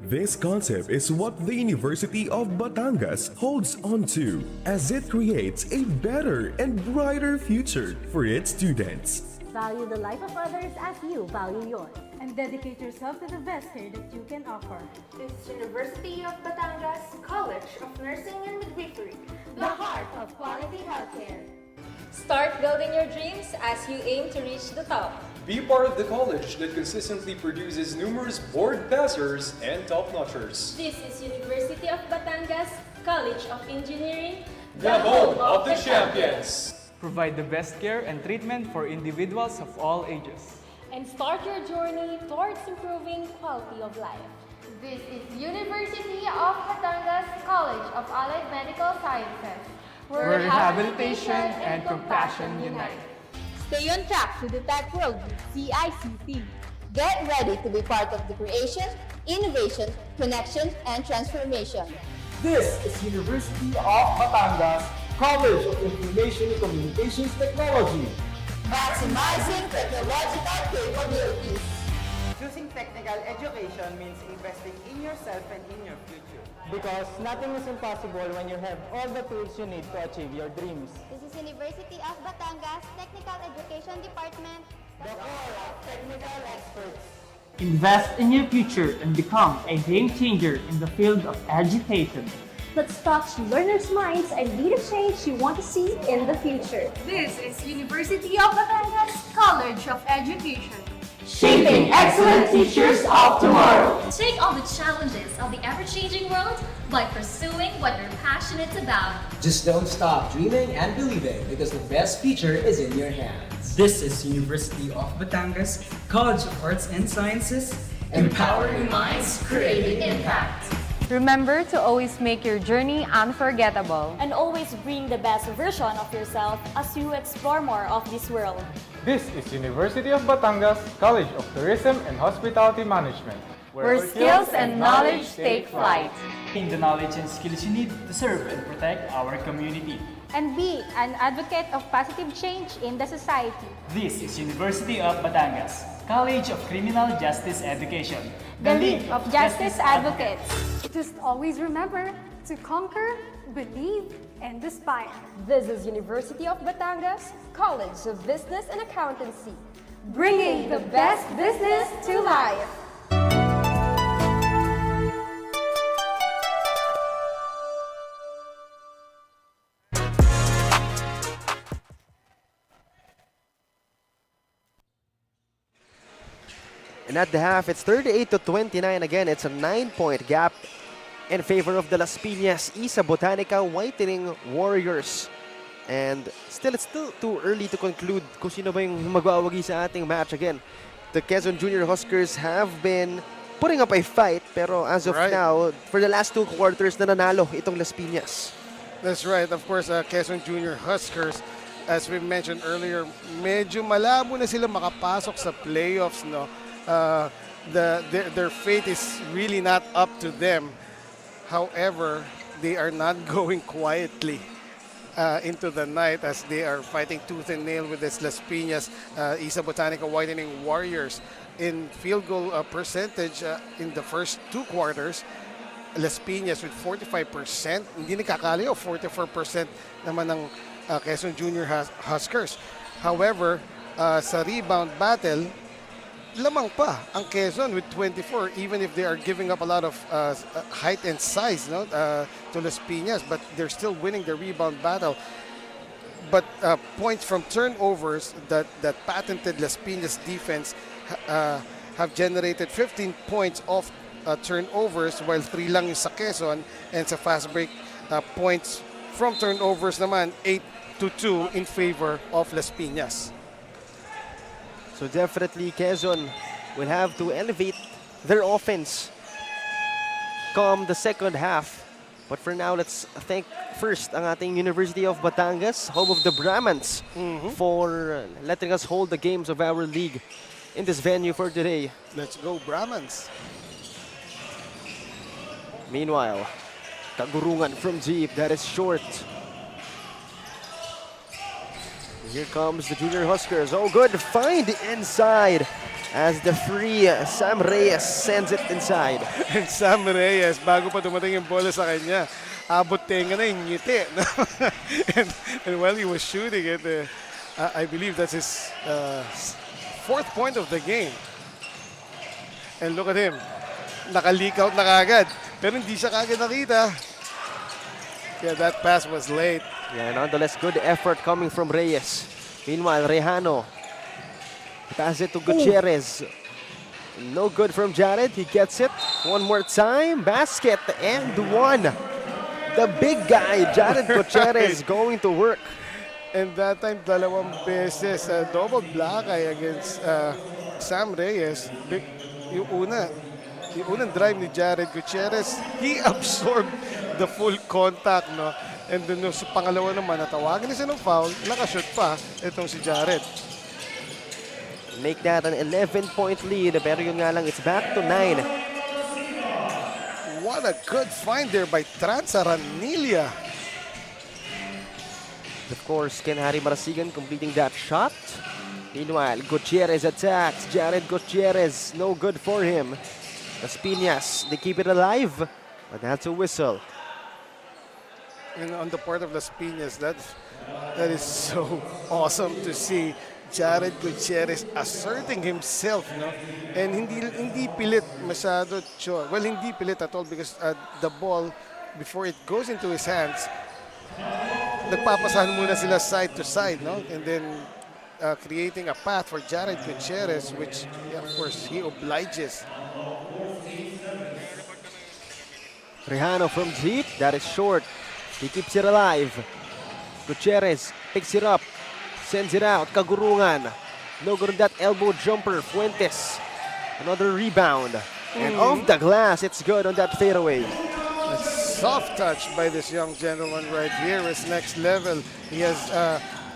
This concept is what the University of Batangas holds on to, as it creates a better and brighter future for its students. Value the life of others as you value yours. And dedicate yourself to the best care that you can offer. This University of Batangas College of Nursing and Midwifery, the heart of quality healthcare. Start building your dreams as you aim to reach the top. Be part of the college that consistently produces numerous board passers and top-notchers. This is University of Batangas College of Engineering, the home of the champions. Provide the best care and treatment for individuals of all ages. And start your journey towards improving quality of life. This is University of Batangas College of Allied Medical Sciences, where rehabilitation and compassion unite. Stay on track to the tech world with CICT. Get ready to be part of the creation, innovation, connection, and transformation. This is University of Batangas College of Information and Communications Technology. Maximizing technological capabilities. Choosing technical education means investing in yourself and in your future. Because nothing is impossible when you have all the tools you need to achieve your dreams. This is University of Batangas Technical Education Department, the core of technical experts. Invest in your future and become a game changer in the field of education. Let's touch learners' minds and be the change you want to see in the future. This is University of Batangas College of Education, Shaping excellent teachers of tomorrow. Take on the challenges of the ever-changing world by pursuing what you're passionate about. Just don't stop dreaming and believing because the best future is in your hands. This is University of Batangas, College of Arts and Sciences, Empowering minds, creating impact. Remember to always make your journey unforgettable. And always bring the best version of yourself as you explore more of this world. This is University of Batangas, College of Tourism and Hospitality Management, Where skills and knowledge take flight. Gain the knowledge and skills you need to serve and protect our community. And be an advocate of positive change in the society. This is University of Batangas, College of Criminal Justice Education, The League of Justice Advocates. Just always remember to conquer, believe, and aspire. This is University of Batangas, College of Business and Accountancy, Bringing the best business to life. And at the half, it's 38-29 again. It's a 9-point gap in favor of the Las Piñas Isa Botanica Whitening Warriors. And it's still too early to conclude kung sino ba yung magwawagi sa ating match again. The Quezon Junior Huskers have been putting up a fight, pero as of now, for the last 2 quarters na nanalo itong Las Piñas. That's right. Of course, Quezon Junior Huskers, as we mentioned earlier, medyo malabo na sila makapasok sa playoffs, no? Their fate is really not up to them. However, they are not going quietly into the night as they are fighting tooth and nail with this Las Piñas Isa Botanica Whitening Warriors. In field goal percentage in the first 2 quarters, Las Piñas with 45%, hindi nakakali o 44% naman ng Quezon Junior Huskers. However, sa rebound battle, lamang pa ang Quezon with 24, even if they are giving up a lot of height and size, no, to Las Piñas, but they're still winning the rebound battle. But points from turnovers, that patented Las Piñas defense have generated 15 points off turnovers, while 3 lang yung sa Quezon, and sa fast break points from turnovers naman 8-2 in favor of Las Piñas. So definitely Quezon will have to elevate their offense come the second half. But for now, let's thank first ang ating University of Batangas, home of the Brahmans, for letting us hold the games of our league in this venue for today. Let's go Brahmans. Meanwhile, kagurungan from Jeep, that is short. Here comes the Junior Huskers. Oh, good find inside as the free Sam Reyes sends it inside. And Sam Reyes, bago pa dumating yung bola sa kanya, abot tenga na yung ngiti. and while he was shooting it, I believe that's his 4th point of the game. And look at him. Naka-leak out na kagad. Pero hindi siya kagad nakita. Yeah, that pass was late. Yeah, nonetheless, good effort coming from Reyes. Meanwhile, Rejano pass it to Gutierrez. No good from Jared. He gets it. One more time. Basket and one. The big guy, Jared Gutierrez, going to work. And that time, 2 beses, double block against Sam Reyes. Yung unang drive ni Jared Gutierrez, he absorbed the full contact, no? And then sa pangalawa naman, natawagan niya ng foul, nakashoot pa itong si Jared. Make that an 11-point lead, pero yun nga lang, it's back to 9. What a good find there by Tranza Ranilla. Of course, Ken Harry Marasigan completing that shot. Meanwhile, Gutierrez attacks. Jared Gutierrez, no good for him. Las Piñas, they keep it alive, but that's a whistle. And on the part of Las Piñas, that is so awesome to see Jared Gutierrez asserting himself, no? And hindi pilit masyado, well, hindi pilit at all because the ball, before it goes into his hands, nagpapasahan muna sila side to side, no? And then creating a path for Jared Gutierrez, which, of course, he obliges. Rejano from deep, that is short. He keeps it alive. Gutierrez picks it up, sends it out. Kagurungan. No good on that elbow jumper. Fuentes. Another rebound. And off the glass, it's good on that fadeaway. A soft touch by this young gentleman right here is next level. He has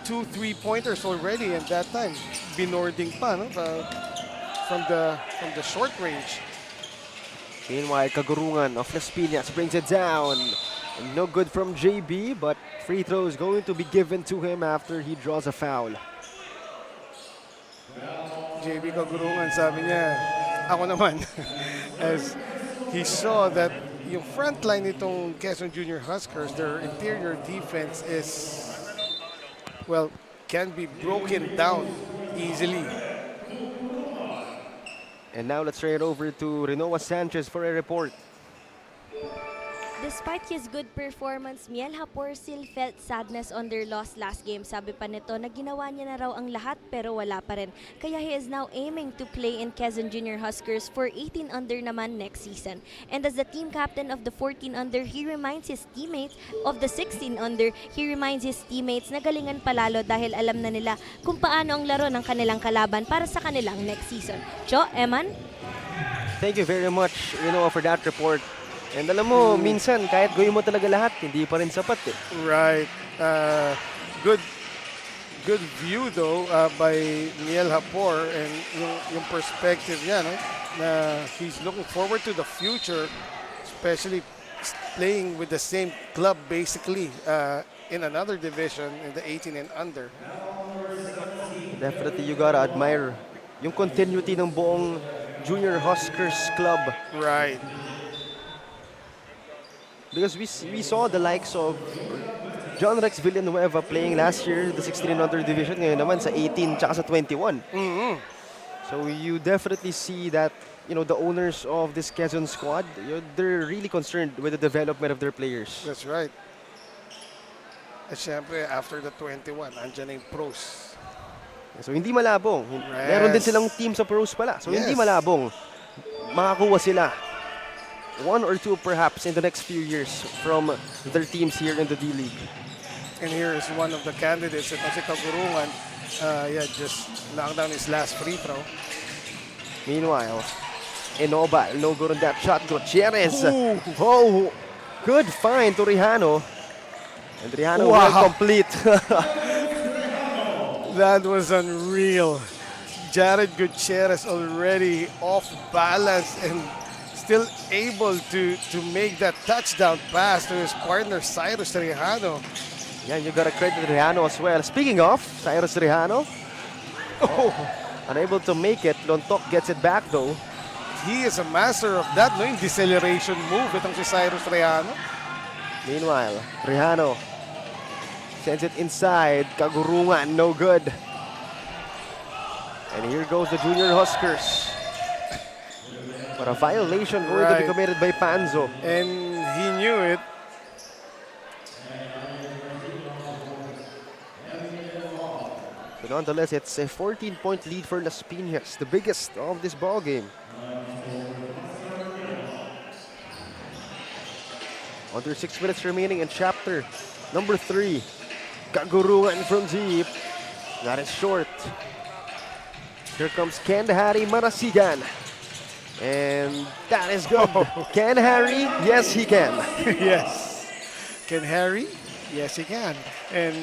2 3-pointers already, and that time binording pa, no? From the short range. Meanwhile, Kagurungan of Las Piñas brings it down. And no good from JB, but free throw is going to be given to him after he draws a foul. JB Kagurungan, sabi niya, ako naman, as he saw that yung front line itong Quezon Junior Huskers, their interior defense is, well, can be broken down easily. And now let's turn it over to Renoa Sanchez for a report. Despite his good performance, Miel Hapor still felt sadness on their loss last game. Sabi pa nito na ginawa niya na raw ang lahat pero wala pa rin. Kaya he is now aiming to play in Quezon Junior Huskers for 18 under naman next season. And as the team captain of the 14 under, he reminds his teammates of the 16 under. He reminds his teammates na galingan palalo dahil alam na nila kung paano ang laro ng kanilang kalaban para sa kanilang next season. Cho, Eman? Thank you very much, Renoa, for that report. And alam mo, minsan kahit gawin mo talaga lahat, hindi pa rin sapat eh. Right. Good view though by Miel Hapor, and yung perspective niya, no? Na he's looking forward to the future, especially playing with the same club basically in another division in the 18 and under. Definitely you gotta admire yung continuity ng buong Junior Huskers club. Right. Because we saw the likes of John Rex Villanueva playing last year the 16 and under division, ngayon naman sa 18 tsaka sa 21. So you definitely see that, you know, the owners of this Quezon squad, they're really concerned with the development of their players. That's right. At syempre, after the 21, andyan na yung pros. So hindi malabong. Meron din silang team sa pros pala. So hindi malabong. Makakuha sila 1 or 2 perhaps in the next few years from their teams here in the D-League. And here is one of the candidates, ito si Kagurungan. Just knocked down his last free throw. Meanwhile, Inoba, no good on that shot. Gutierrez. Oh, good find to Rejano. And Rejano will complete. That was unreal. Jared Gutierrez already off balance and still able to make that touchdown pass to his partner, Cyrus Rejano. Yeah, you gotta credit Rejano as well. Speaking of Cyrus Rejano, unable to make it. Lontok gets it back though. He is a master of that, no? Yung deceleration move, itong si Cyrus Rejano. Meanwhile, Rejano sends it inside. Kagurungan, no good. And here goes the Junior Huskers. But a violation going to be committed by Panzo. And he knew it. But nonetheless, it's a 14-point lead for Las Piñas, the biggest of this ball game. Under 6 minutes remaining in chapter number 3. Kagurungan from deep. That is short. Here comes Ken Harry Marasigan. And that is good. Can Harry? Yes, he can. Yes. Can Harry? Yes, he can. And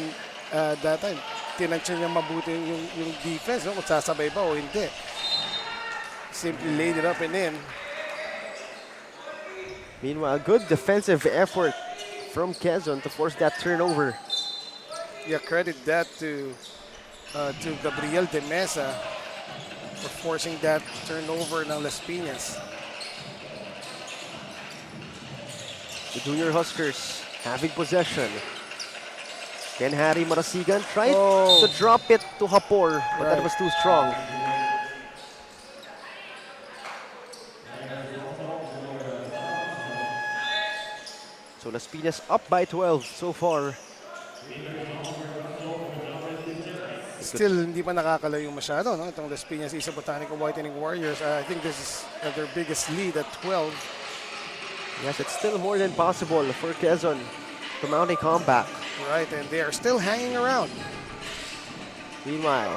that time, tinansya niya mabuti yung defense, no? Kung sasabay ba o hindi. Simply laid it up and in. Meanwhile, good defensive effort from Quezon to force that turnover. Yeah, credit that to Gabriel De Mesa for forcing that turnover ng Las Piñas. The Junior Huskers having possession. Ken Harry Marasigan tried to drop it to Hapor, but that was too strong. So Las Piñas up by 12 so far. still hindi pa nakakalayo masyado, no? Itong Las Piñas Isa Botanica Whitening Warriors. I think this is their biggest lead at 12. Yes, it's still more than possible for Quezon to mount a comeback. Right, and they are still hanging around. Meanwhile,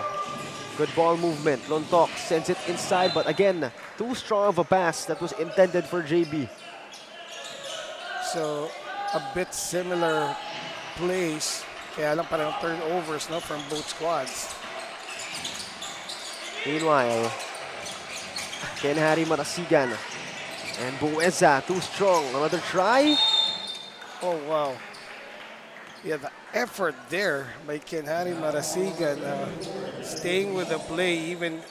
good ball movement. Lontok sends it inside, but again, too strong of a pass that was intended for JB. So, a bit similar plays. Kaya lang parang turnovers, no, from both squads. Meanwhile, Ken Harry Marasigan and Bueza too strong. Another try. Oh, wow. Yeah, the effort there by Ken Harry Marasigan, staying with the play, even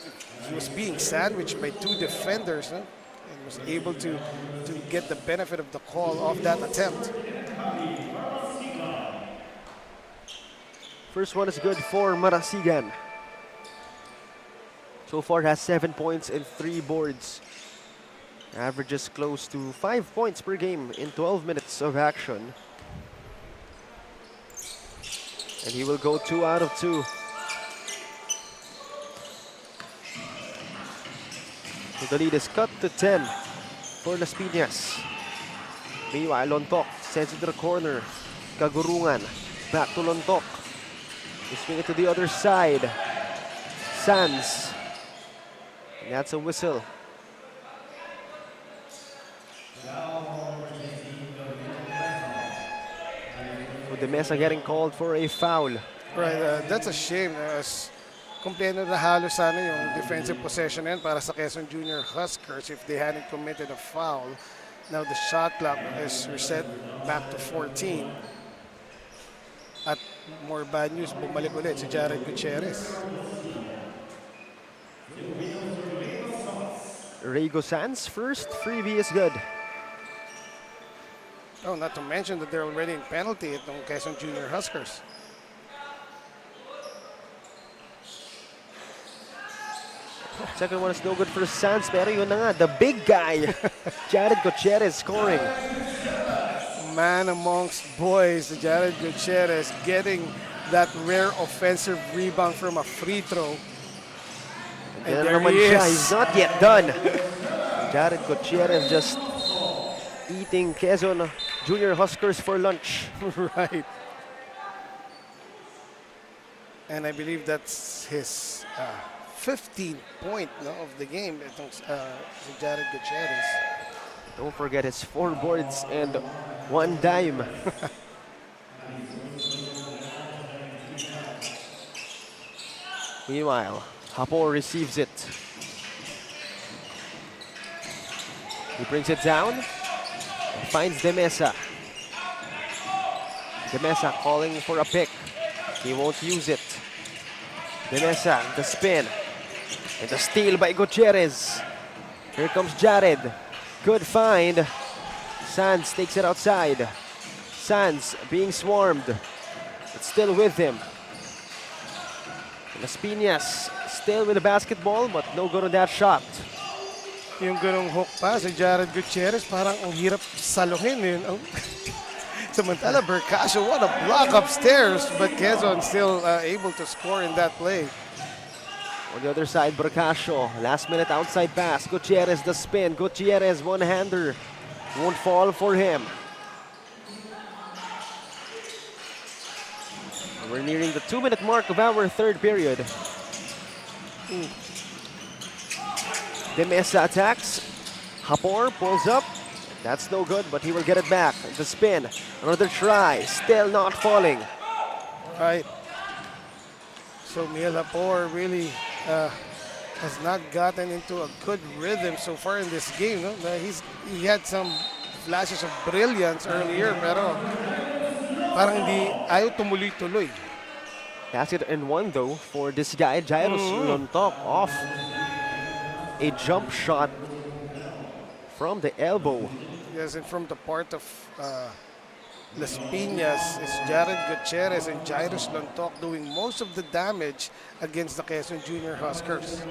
he was being sandwiched by two defenders, no? And was able to get the benefit of the call of that attempt. First one is good for Marasigan. So far has 7 points and 3 boards. Averages close to 5 points per game in 12 minutes of action. And he will go 2 out of 2. So the lead is cut to 10 for Las Piñas. Meanwhile, Lontok sends it to the corner. Kagurungan. Back to Lontok. They swing it to the other side. Sands. And that's a whistle. So the Mesa getting called for a foul. Right, that's a shame. As kumpleno na halos sana yung defensive possession yan para sa Quezon Junior Huskers if they hadn't committed a foul. Now the shot clock is reset back to 14. At more bad news, bumalik ulit si Jared Gutierrez. Rego Sands first, freebie is good. Oh, not to mention that they're already in penalty itong Quezon Junior Huskers. Second one is no good for Sands, pero yun na nga, the big guy, Jared Gutierrez scoring. Man amongst boys, Jared Gutierrez getting that rare offensive rebound from a free throw. And there he is. He's not yet done. Jared Gutierrez just eating Quezon Junior Huskers for lunch. Right. And I believe that's his 15th point, no, of the game. Itong Jared Gutierrez. Don't forget his 4 boards and 1 dime. Meanwhile, Hapor receives it. He brings it down. Finds De Mesa. De Mesa calling for a pick. He won't use it. De Mesa, the spin. And the steal by Gutierrez. Here comes Jared. Good find. Sands takes it outside. Sands being swarmed. It's still with him. Las Piñas still with the basketball, but no good on that shot. Yung ganong hook pass si Jared Gutierrez, parang ang hirap saluhin yun. Samantala, Bercasio, what a block upstairs, but Quezon still able to score in that play. On the other side, Bercasio, last minute outside pass. Gutierrez the spin. Gutierrez one-hander. Won't fall for him. We're nearing the 2-minute mark of our third period. De Mesa attacks. Hapor pulls up. That's no good, but he will get it back. The spin. Another try. Still not falling. Right. So Miel Hapor really has not gotten into a good rhythm so far in this game. No? He had some flashes of brilliance earlier, pero parang di ayaw tumuloy-tuloy. Basket and one though for this guy, Jairus Lontok, off a jump shot from the elbow. Yes, and from the part of Las Piñas is Jared Gutierrez and Jairus Lontok doing most of the damage against the Quezon Junior Huskers.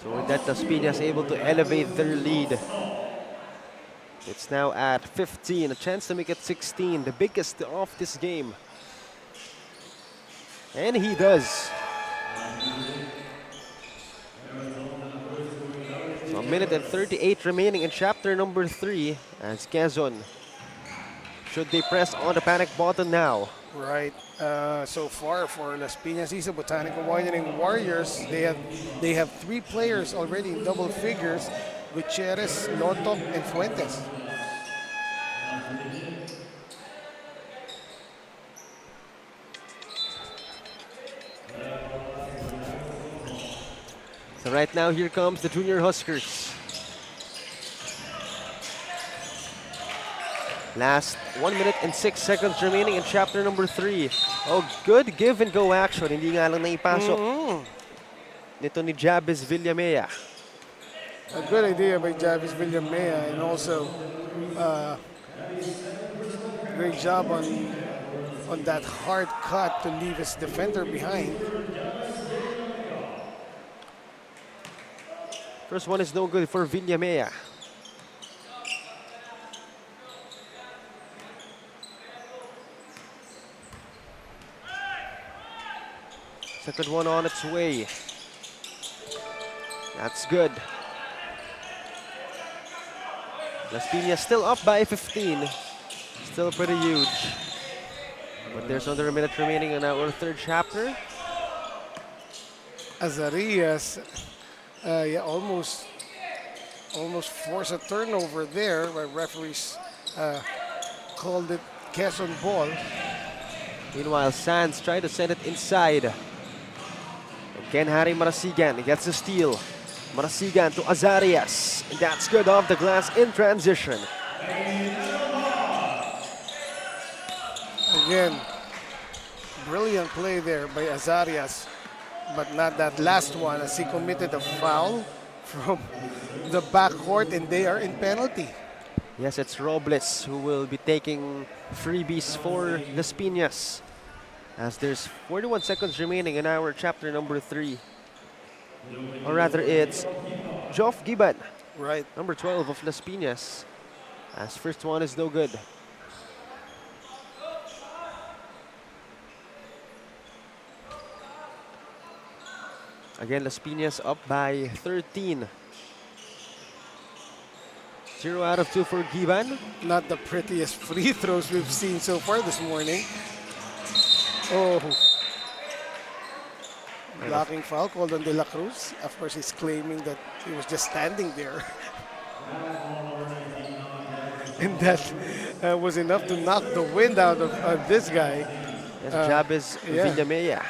So with that, Las Piñas able to elevate their lead. It's now at 15, a chance to make it 16, the biggest of this game. And he does. So 1:38 remaining in chapter number 3 as Quezon. Should they press on the panic button now? Right. So far for Las Piñas Botanica Whitening Warriors, they have 3 players already in double figures: Gutierrez, Loto, and Fuentes. So right now, here comes the Junior Huskers. Last 1:06 remaining in chapter number 3. Oh, good give and go action. Hindi nga lang naipasok nito ni Jabez Villamea. A good idea by Jabez Villamea, and also great job on that hard cut to leave his defender behind. First one is no good for Villamea. Second one on its way. That's good. Las Piñas still up by 15. Still pretty huge. But there's under a minute remaining in our third chapter. Azarias, almost forced a turnover there, but referees called it Quezon ball. Meanwhile, Sands tried to send it inside. And Ken Harry Marasigan gets the steal. Marasigan to Azarias. And that's good off the glass in transition. Again, brilliant play there by Azarias, but not that last one, as he committed a foul from the backcourt, and they are in penalty. Yes, it's Robles who will be taking freebies for Las Piñas, as there's 41 seconds remaining in our chapter number 3. Or rather, it's Joff Giban, right, number 12 of Las Piñas, as first one is no good. Again, Las Piñas up by 13. 0 out of 2 for Giban. Not the prettiest free throws we've seen so far this morning. Oh. Blocking foul called on De La Cruz. Of course, he's claiming that he was just standing there. And that was enough to knock the wind out of this guy. His job is Villamea.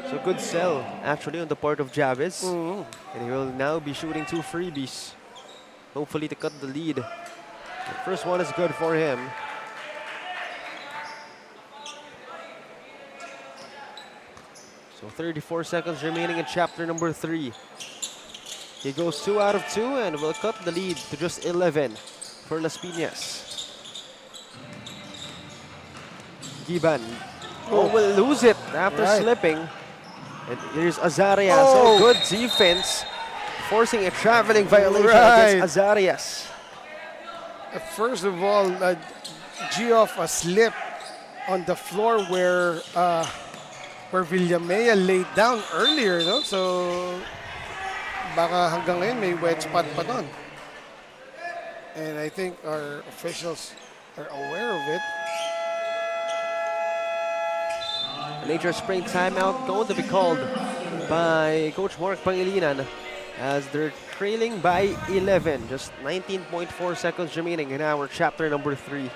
So good sell, actually, on the part of Jabez. And he will now be shooting 2 freebies, hopefully to cut the lead. The first one is good for him. So 34 seconds remaining in chapter number 3. He goes 2 out of 2 and will cut the lead to just 11 for Las Piñas. Giban will lose it after slipping. And here's Azarias. Oh, good defense, forcing a traveling violation against Azarias. First of all, Geoff slipped on the floor where Villamea laid down earlier, no? So baka hanggang ngayon may wet spot pa doon. And I think our officials are aware of it. A nature spring timeout going to be called by Coach Mark Pangilinan as they're trailing by 11. Just 19.4 seconds remaining in our chapter number 3.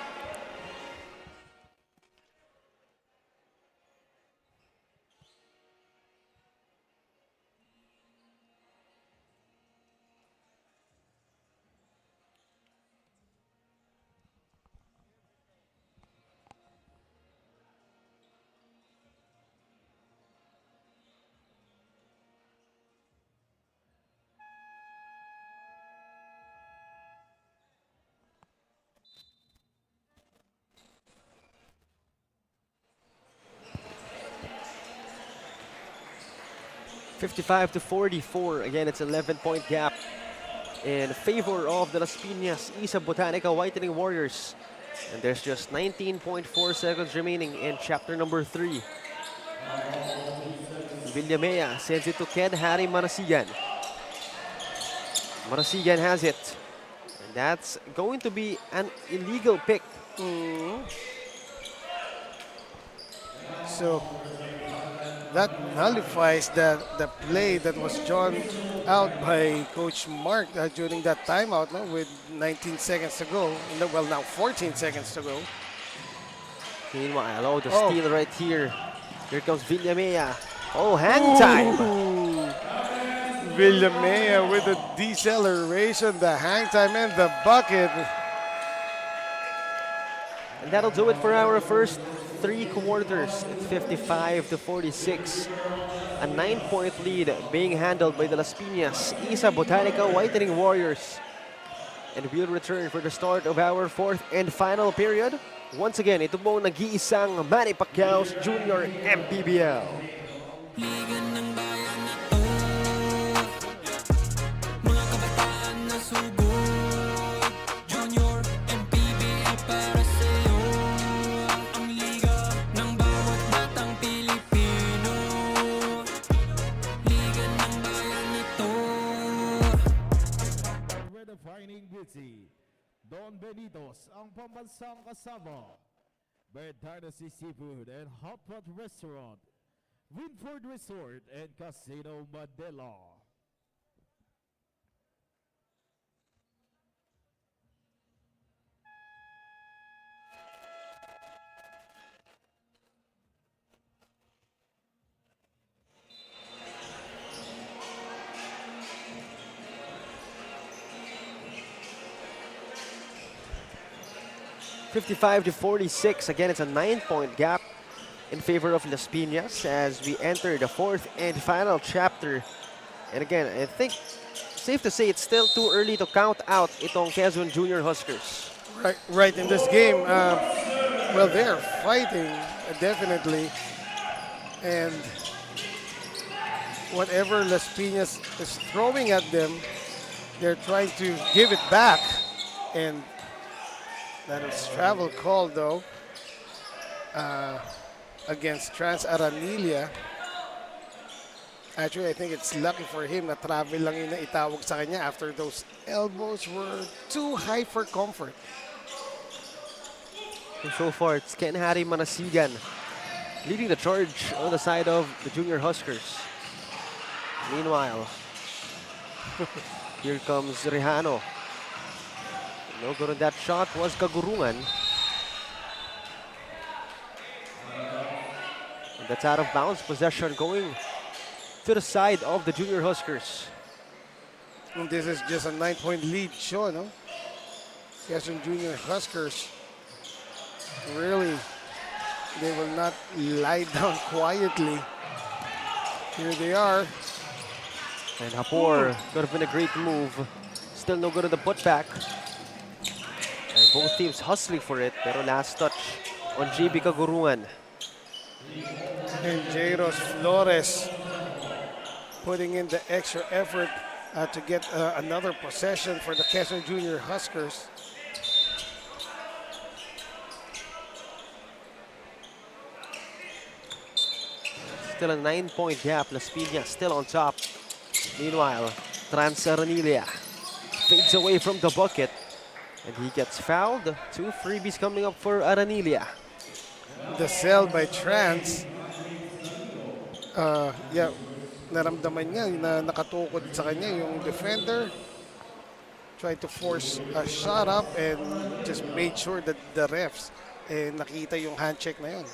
(55-44). Again, it's 11-point gap in favor of the Las Piñas Botanica Whitening Warriors. And there's just 19.4 seconds remaining in chapter number 3. Villamea sends it to Ken Harry Marasigan. Marasigan has it. And that's going to be an illegal pick. So that nullifies the play that was drawn out by Coach Mark during that timeout, no, with 19 seconds to go. Well, now 14 seconds to go. Meanwhile, oh, the steal right here. Here comes Villamea. Oh, hang time. Villamea with the deceleration, the hang time, and the bucket. And that'll do it for our first 3 quarters. It's 55-46. A 9-point lead being handled by the Las Piñas Isa Botanica Whitening Warriors. And we'll return for the start of our 4th and final period. Once again, ito po nag-iisang Manny Pacquiao's Junior MPBL. Mga kabataan na sugod, Junior MPBL para sa'yo. Ang liga ng bawat batang Pilipino, liga ng bayan na to. Redefining beauty, Don Benitos ang pambansang kasama. Bird Dynasty Seafood and Hot Pot Restaurant, Winford Resort and Casino Manila. (55-46). Again, it's a 9-point gap in favor of Las Piñas as we enter the 4th and final chapter. And again, I think safe to say it's still too early to count out itong Quezon Junior Huskers. Right in this game. Well, they're fighting definitely, and whatever Las Piñas is throwing at them, they're trying to give it back, and that is travel call though against Trans Aranilia. Actually, I think it's lucky for him na travel lang yun na itawag sa kanya after those elbows were too high for comfort. And so far, it's Ken Harry Marasigan leading the charge on the side of the Junior Huskers. Meanwhile, here comes Rejano. No good on that shot was Kagurungan. And that's out of bounds. Possession going to the side of the Junior Huskers. And this is just a 9-point lead show, no? Quezon Junior Huskers, really, they will not lie down quietly. Here they are. And Hapor could have been a great move. Still no good on the putback. And both teams hustling for it, pero last touch on JB Kagurungan. And Jairos Flores putting in the extra effort to get another possession for the Quezon Junior Huskers. Still a 9-point gap. Las Piñas still on top. Meanwhile, Trans Aranilia fades away from the bucket. And he gets fouled. 2 freebies coming up for Aranilia. The sell by Trans. Yeah, naramdaman niya na nakatukod sa kanya yung defender. Tried to force a shot up and just made sure that the refs nakita yung hand check na yun.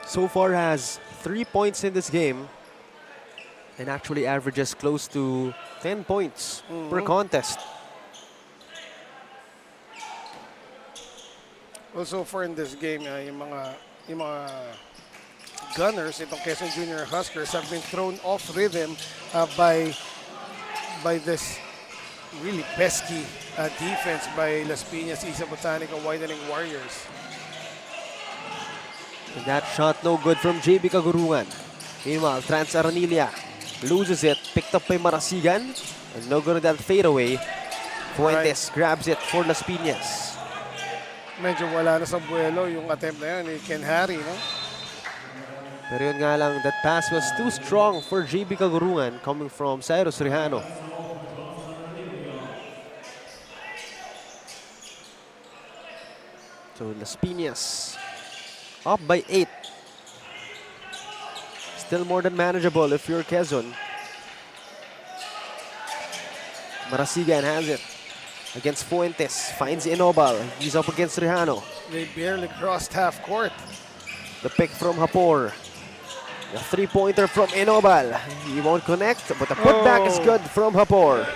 So far has 3 points in this game. And actually averages close to 10 points per contest. Also for in this game, yung mga gunners, itong Quezon Junior Huskers have been thrown off rhythm by this really pesky defense by Las Piñas Isa Botanica Whitening Warriors. And that shot no good from JB Kagurungan. Meanwhile, Trans Aranilia loses it, picked up by Marasigan, and no good on that fadeaway. Fuentes grabs it for Las Piñas. Medyo wala na sa buwelo yung attempt na yun ni Ken Harry, no? Pero yun nga lang, that pass was too strong for JB Kagurungan coming from Cyrus Rihano. So Las Piñas up by 8. Still more than manageable if you're Quezon. Marasigan has it against Fuentes. Finds Inobal. He's up against Rihano. They barely crossed half court. The pick from Hapor. The three-pointer from Inobal. He won't connect, but the putback is good from Hapor.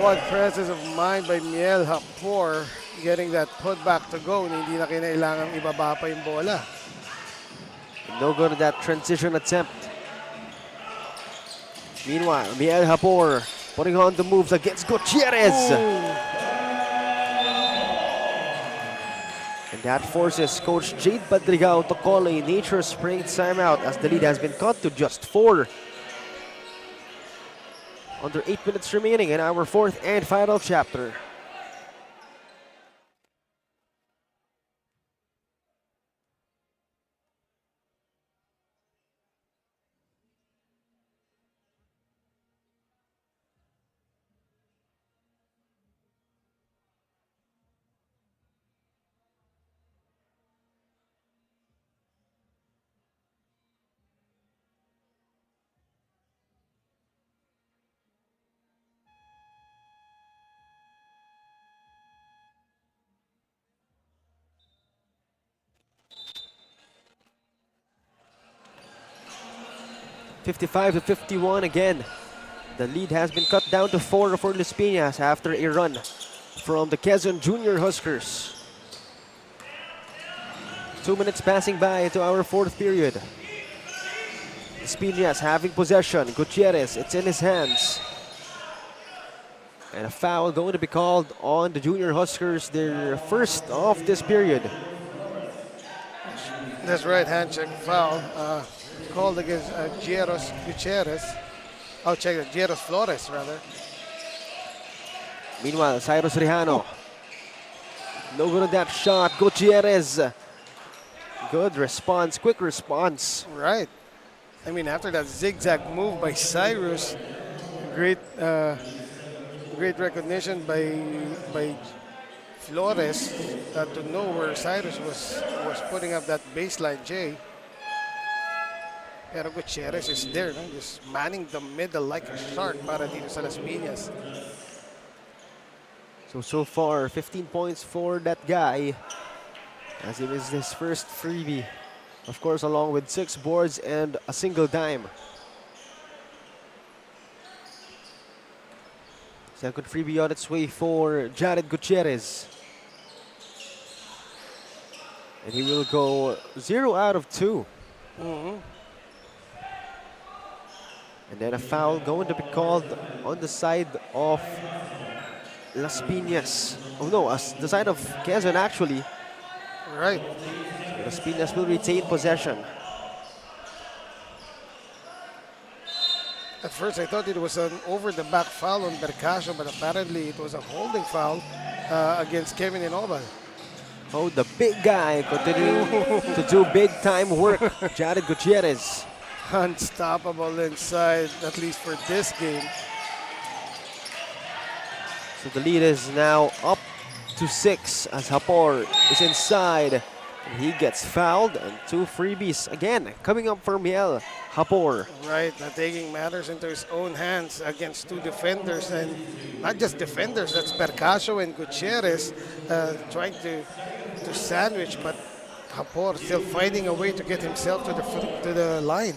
What presence of mind by Miel Hapor getting that putback to go. Hindi na kinailangang ibaba pa yung bola. No good at that transition attempt. Meanwhile, Miel Hapor putting on the moves against Gutierrez. And that forces Coach Jade Padrigao to call a nature spring timeout as the lead has been cut to just 4. Under 8 minutes remaining in our fourth and final chapter. (55-51) again. The lead has been cut down to 4 for Las Piñas after a run from the Quezon Junior Huskers. 2 minutes passing by into our fourth period. Las Piñas having possession. Gutierrez, it's in his hands. And a foul going to be called on the Junior Huskers, their first of this period. That's right, handshake foul. Called against Gieros Gutierrez. Oh, check that, Gieros Flores, rather. Meanwhile, Cyrus Rihano. No good on that shot. Gutierrez. Good response, quick response. Right. I mean, after that zigzag move by Cyrus, great recognition by Flores to know where Cyrus was putting up that baseline, Jay. Pero Gutierrez is there, no? Just manning the middle like a shark para dito sa Las Piñas. So far, 15 points for that guy, as it is his first freebie. Of course, along with 6 boards and a single dime. Second freebie on its way for Jared Gutierrez. And he will go 0 out of 2. And then a foul going to be called on the side of Las Piñas. Oh no, the side of Quezon actually. Right. So Las Piñas will retain possession. At first I thought it was an over-the-back foul on Bercasio, but apparently it was a holding foul against Kevin Inobal. Oh, the big guy continuing to do big-time work. Jared Gutierrez. Unstoppable inside, at least for this game. So the lead is now up to 6 as Hapor is inside. And he gets fouled, and 2 freebies again coming up for Miel Hapor. Right, taking matters into his own hands against 2 defenders, and not just defenders, that's Bercasio and Gutierrez trying to sandwich, but Hapor still finding a way to get himself to the line.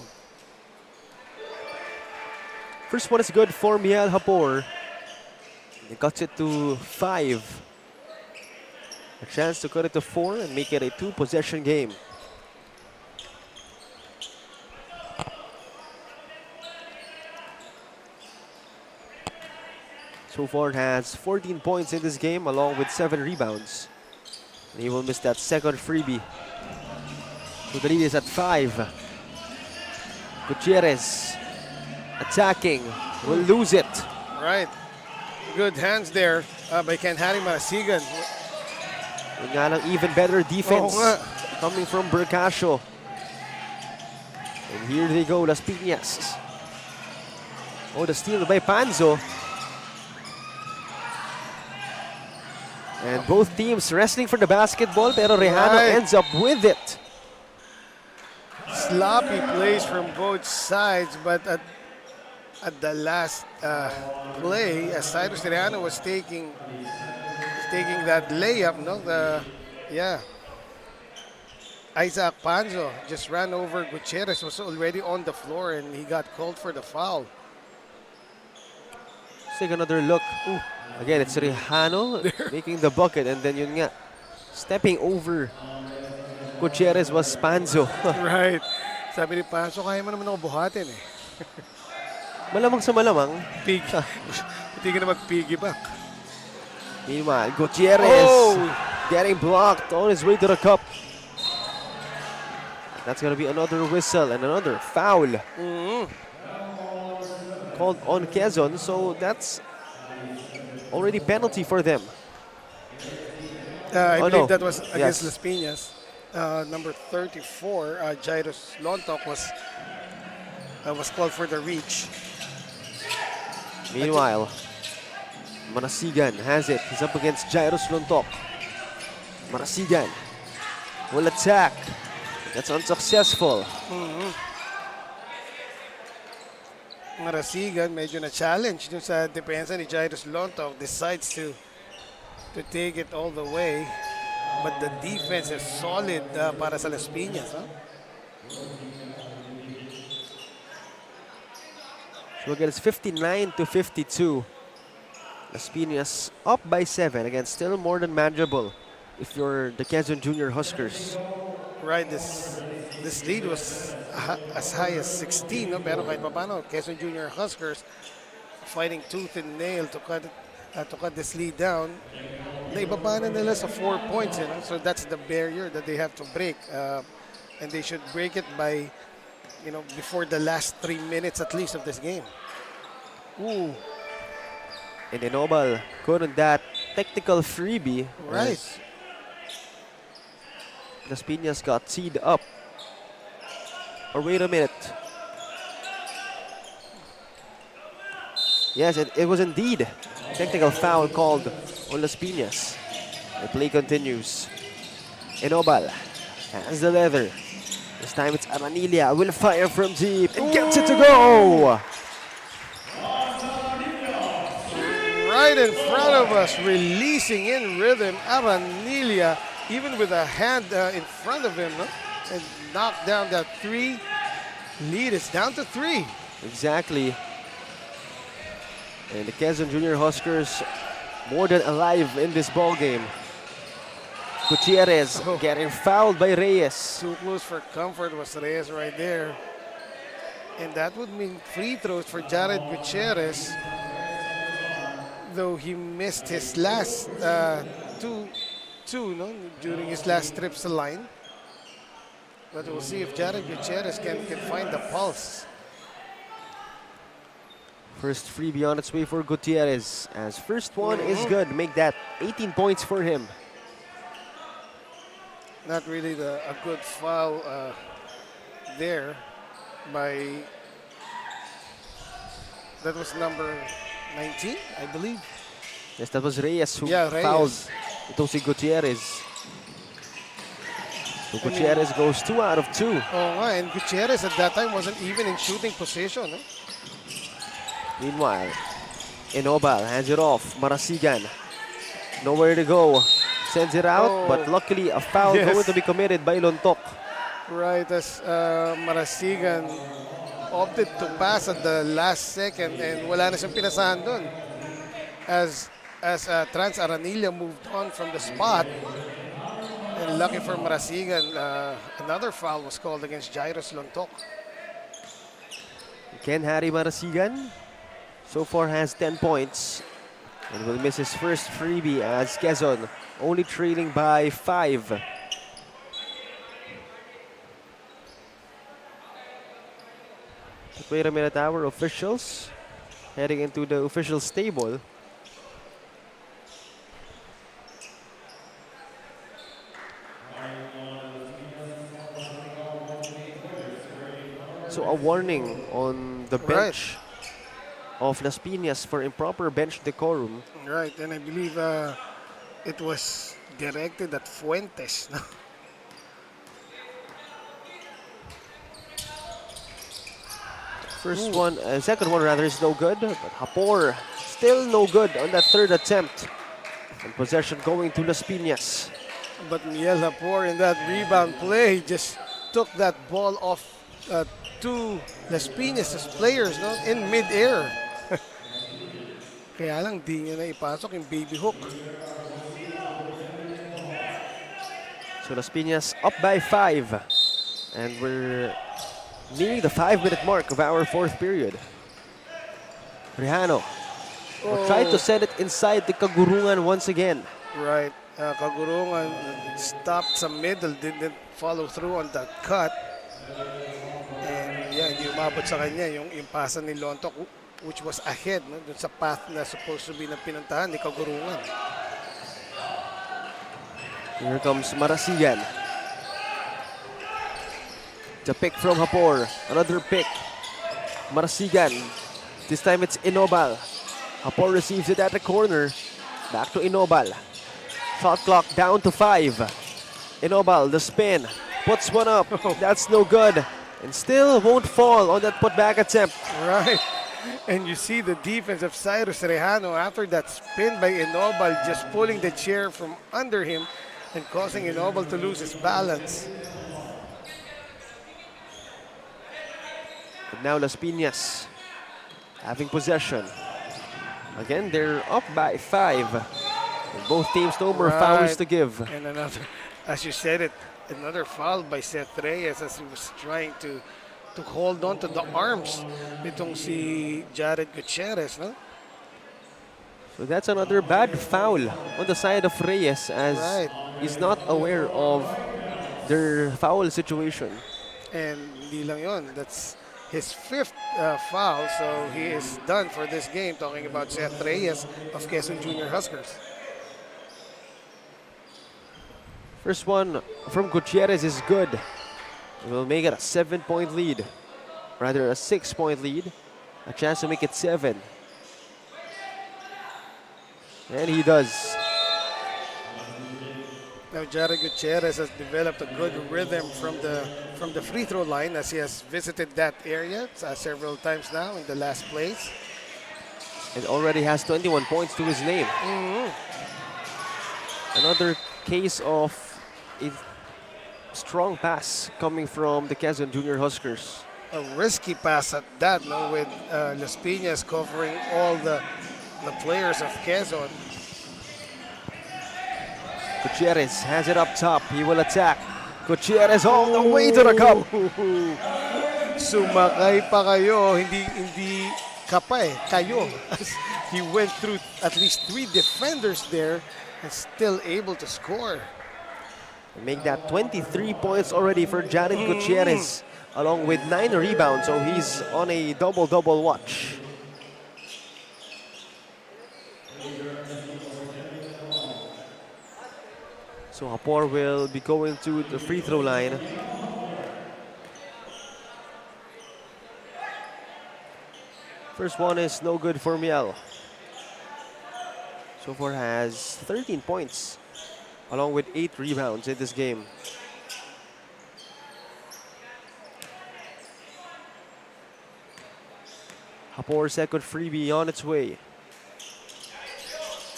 First one is good for Miel Hapor. He cuts it to 5. A chance to cut it to 4 and make it a 2-possession game. So far has 14 points in this game along with 7 rebounds. And he will miss that second freebie. So the lead is at 5. Gutierrez attacking, will lose it. Right. Good hands there by Ken Harry Marasigan. Yun nga lang, even better defense coming from Bercasio. And here they go, Las Piñas. Oh, the steal by Panzo. And both teams wrestling for the basketball, pero Rejano ends up with it. Sloppy plays from both sides, but at the last play, as Cyrus Rejano was taking that layup, no, Isaac Panzo just ran over Gutierrez, was already on the floor, and he got called for the foul. Let's take another look. Ooh. Again, it's Rejano making the bucket, and then yun nga, stepping over Gutierrez was Panzo. Right. Sabi ni Panzo, kaya mo naman ako buhatin eh. Malamang sa malamang. Hindi ka na mag-piggyback. Meanwhile, Gutierrez getting blocked on his way to the cup. That's going to be another whistle and another foul. Called on Quezon, so that's already penalty for them. I believe that was against Las Piñas. Number 34, Jairus Lontok was called for the reach. Meanwhile, Marasigan has it. He's up against Jairus Lontok. Marasigan will attack. That's unsuccessful. Marasigan medyo na-challenge dun sa depensa ni Jairus Lontok. Decides to take it all the way. But the defense is solid para sa Las Piñas. So again, it's 59-52. Las Piñas up by 7. Again, still more than manageable if you're the Quezon Junior Huskers. Right, this lead was as high as 16, no? Pero kahit paano, Quezon Junior Huskers fighting tooth and nail to cut this lead down. Naibaba na nila sa 4 points, you know? So that's the barrier that they have to break, and they should break it by, before the last 3 minutes at least of this game. Ooh. And Enobal couldn't that technical freebie. Right. Las Piñas got teed up. Or wait a minute. Yes, it was indeed technical foul called on Las Piñas. The play continues. Enobal has the leather. This time it's Aranilla. Will fire from deep and gets it to go. Right in front of us, releasing in rhythm, Aranilla, even with a hand in front of him, and knocked down that 3. Lead is down to 3. Exactly. And the Quezon Junior Huskers more than alive in this ball game. Gutierrez getting fouled by Reyes. Too close for comfort was Reyes right there. And that would mean free throws for Jared Gutierrez, though he missed his last two during his last trips to line. But we'll see if Jared Gutierrez can find the pulse. First freebie on its way for Gutierrez, as first one is good. Make that 18 points for him. Not really a good foul there by, that was number 19, I believe. Yes, that was Reyes who Reyes fouled Itosi Gutierrez. So Gutierrez goes 2 out of 2. And Gutierrez at that time wasn't even in shooting position. Meanwhile, Enobal hands it off. Marasigan, nowhere to go. Sends it out, but luckily a foul going to be committed by Lontok. Right, as Marasigan opted to pass at the last second, and wala na siyang pinasahan dun. As Trans Aranilla moved on from the spot. And lucky for Marasigan, another foul was called against Jairus Lontok. Ken Harry Marasigan so far has 10 points and will miss his first freebie as Quezon only trailing by 5. But wait a minute, our officials heading into the officials table. a warning on the bench of Las Piñas for improper bench decorum. Right, and I believe it was directed at Fuentes. Second one rather is no good, but Hapor still no good on that third attempt. And possession going to Las Piñas. But Miel Hapor in that rebound play just took that ball off two Las Piñas players in mid-air. Kaya lang di niya na ipasok yung baby hook. So Las Piñas up by 5. And we're nearing the 5-minute mark of our fourth period. Rihano will try to send it inside the Kagurungan once again. Right. Kagurungan stopped sa middle, didn't follow through on that cut. And yeah, hindi umabot sa kanya yung pasa ni Lontok, which was ahead dun sa path na supposed to be na pinuntahan ni Kagurungan. Here comes Marasigan. The pick from Hapor. Another pick. Marasigan. This time it's Inobal. Hapor receives it at the corner. Back to Inobal. Shot clock down to 5. Inobal, the spin. Puts one up. That's no good. And still won't fall on that putback attempt. Right. And you see the defense of Cyrus Rejano after that spin by Inobal, just pulling the chair from under him and causing Inobal to lose his balance. But now Las Piñas having possession. Again, they're up by 5. And both teams no more fouls to give. And another, as you said it, another foul by Seth Reyes as he was trying to hold on to the arms nitong si Jared Gutierrez, no? So that's another bad foul on the side of Reyes as he's not aware of their foul situation. And hindi lang yun, that's his 5th foul, so he is done for this game, talking about Seth Reyes of Quezon Junior Huskers. First one from Gutierrez is good. We'll make it a 7-point lead. Rather, a 6-point lead. A chance to make it 7. And he does. Now Jared Gutierrez has developed a good rhythm from the free throw line as he has visited that area several times now in the last plays. And already has 21 points to his name. Another case of a strong pass coming from the Quezon Junior Huskers. A risky pass at that, with Las Piñas covering all the players of Quezon. Gutierrez has it up top. He will attack. Gutierrez all the way to the cup. Sumakay pa kayo, hindi ka pa kayo. He went through at least 3 defenders there and still able to score. Make that 23 points already for Jared Gutierrez, along with 9 rebounds, so he's on a double-double watch. So Hapor will be going to the free throw line. First one is no good for Miel. So far has 13 points, along with 8 rebounds in this game. Hapor second freebie on its way.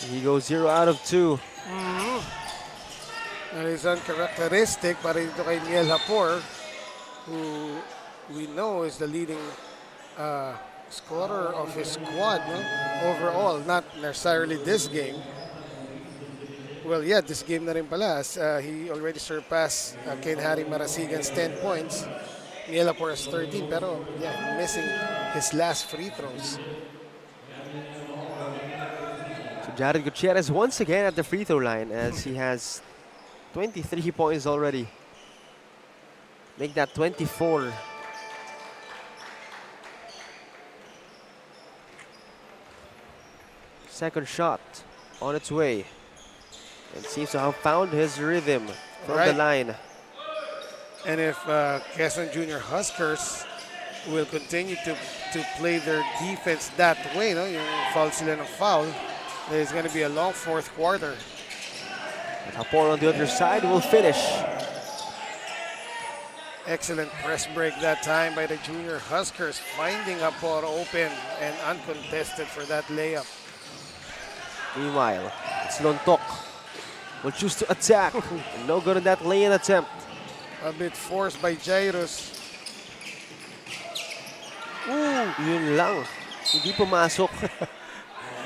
He goes 0 out of 2. That is uncharacteristic para dito kay Miel Hapor, who we know is the leading scorer of his squad overall, not necessarily this game. Well, yeah, this game na rin pala as he already surpassed Ken Harry Marasigan's 10 points. Miel Hapor has 13, pero yeah, missing his last free throws. So Jared Gutierrez once again at the free throw line as he has 23 points already. Make that 24. Second shot on its way. And seems to have found his rhythm from the line. And if Quezon Junior Huskers will continue to play their defense that way, no? Yung foul sila ng foul. There's going to be a long fourth quarter. And Hapor on the other side will finish. Excellent press break that time by the junior Huskers, finding Hapor open and uncontested for that layup. Meanwhile, it's Lontok. Will choose to attack. No good on that lay-in attempt. A bit forced by Jairus. Ooh, yun lang. Hindi pumasok.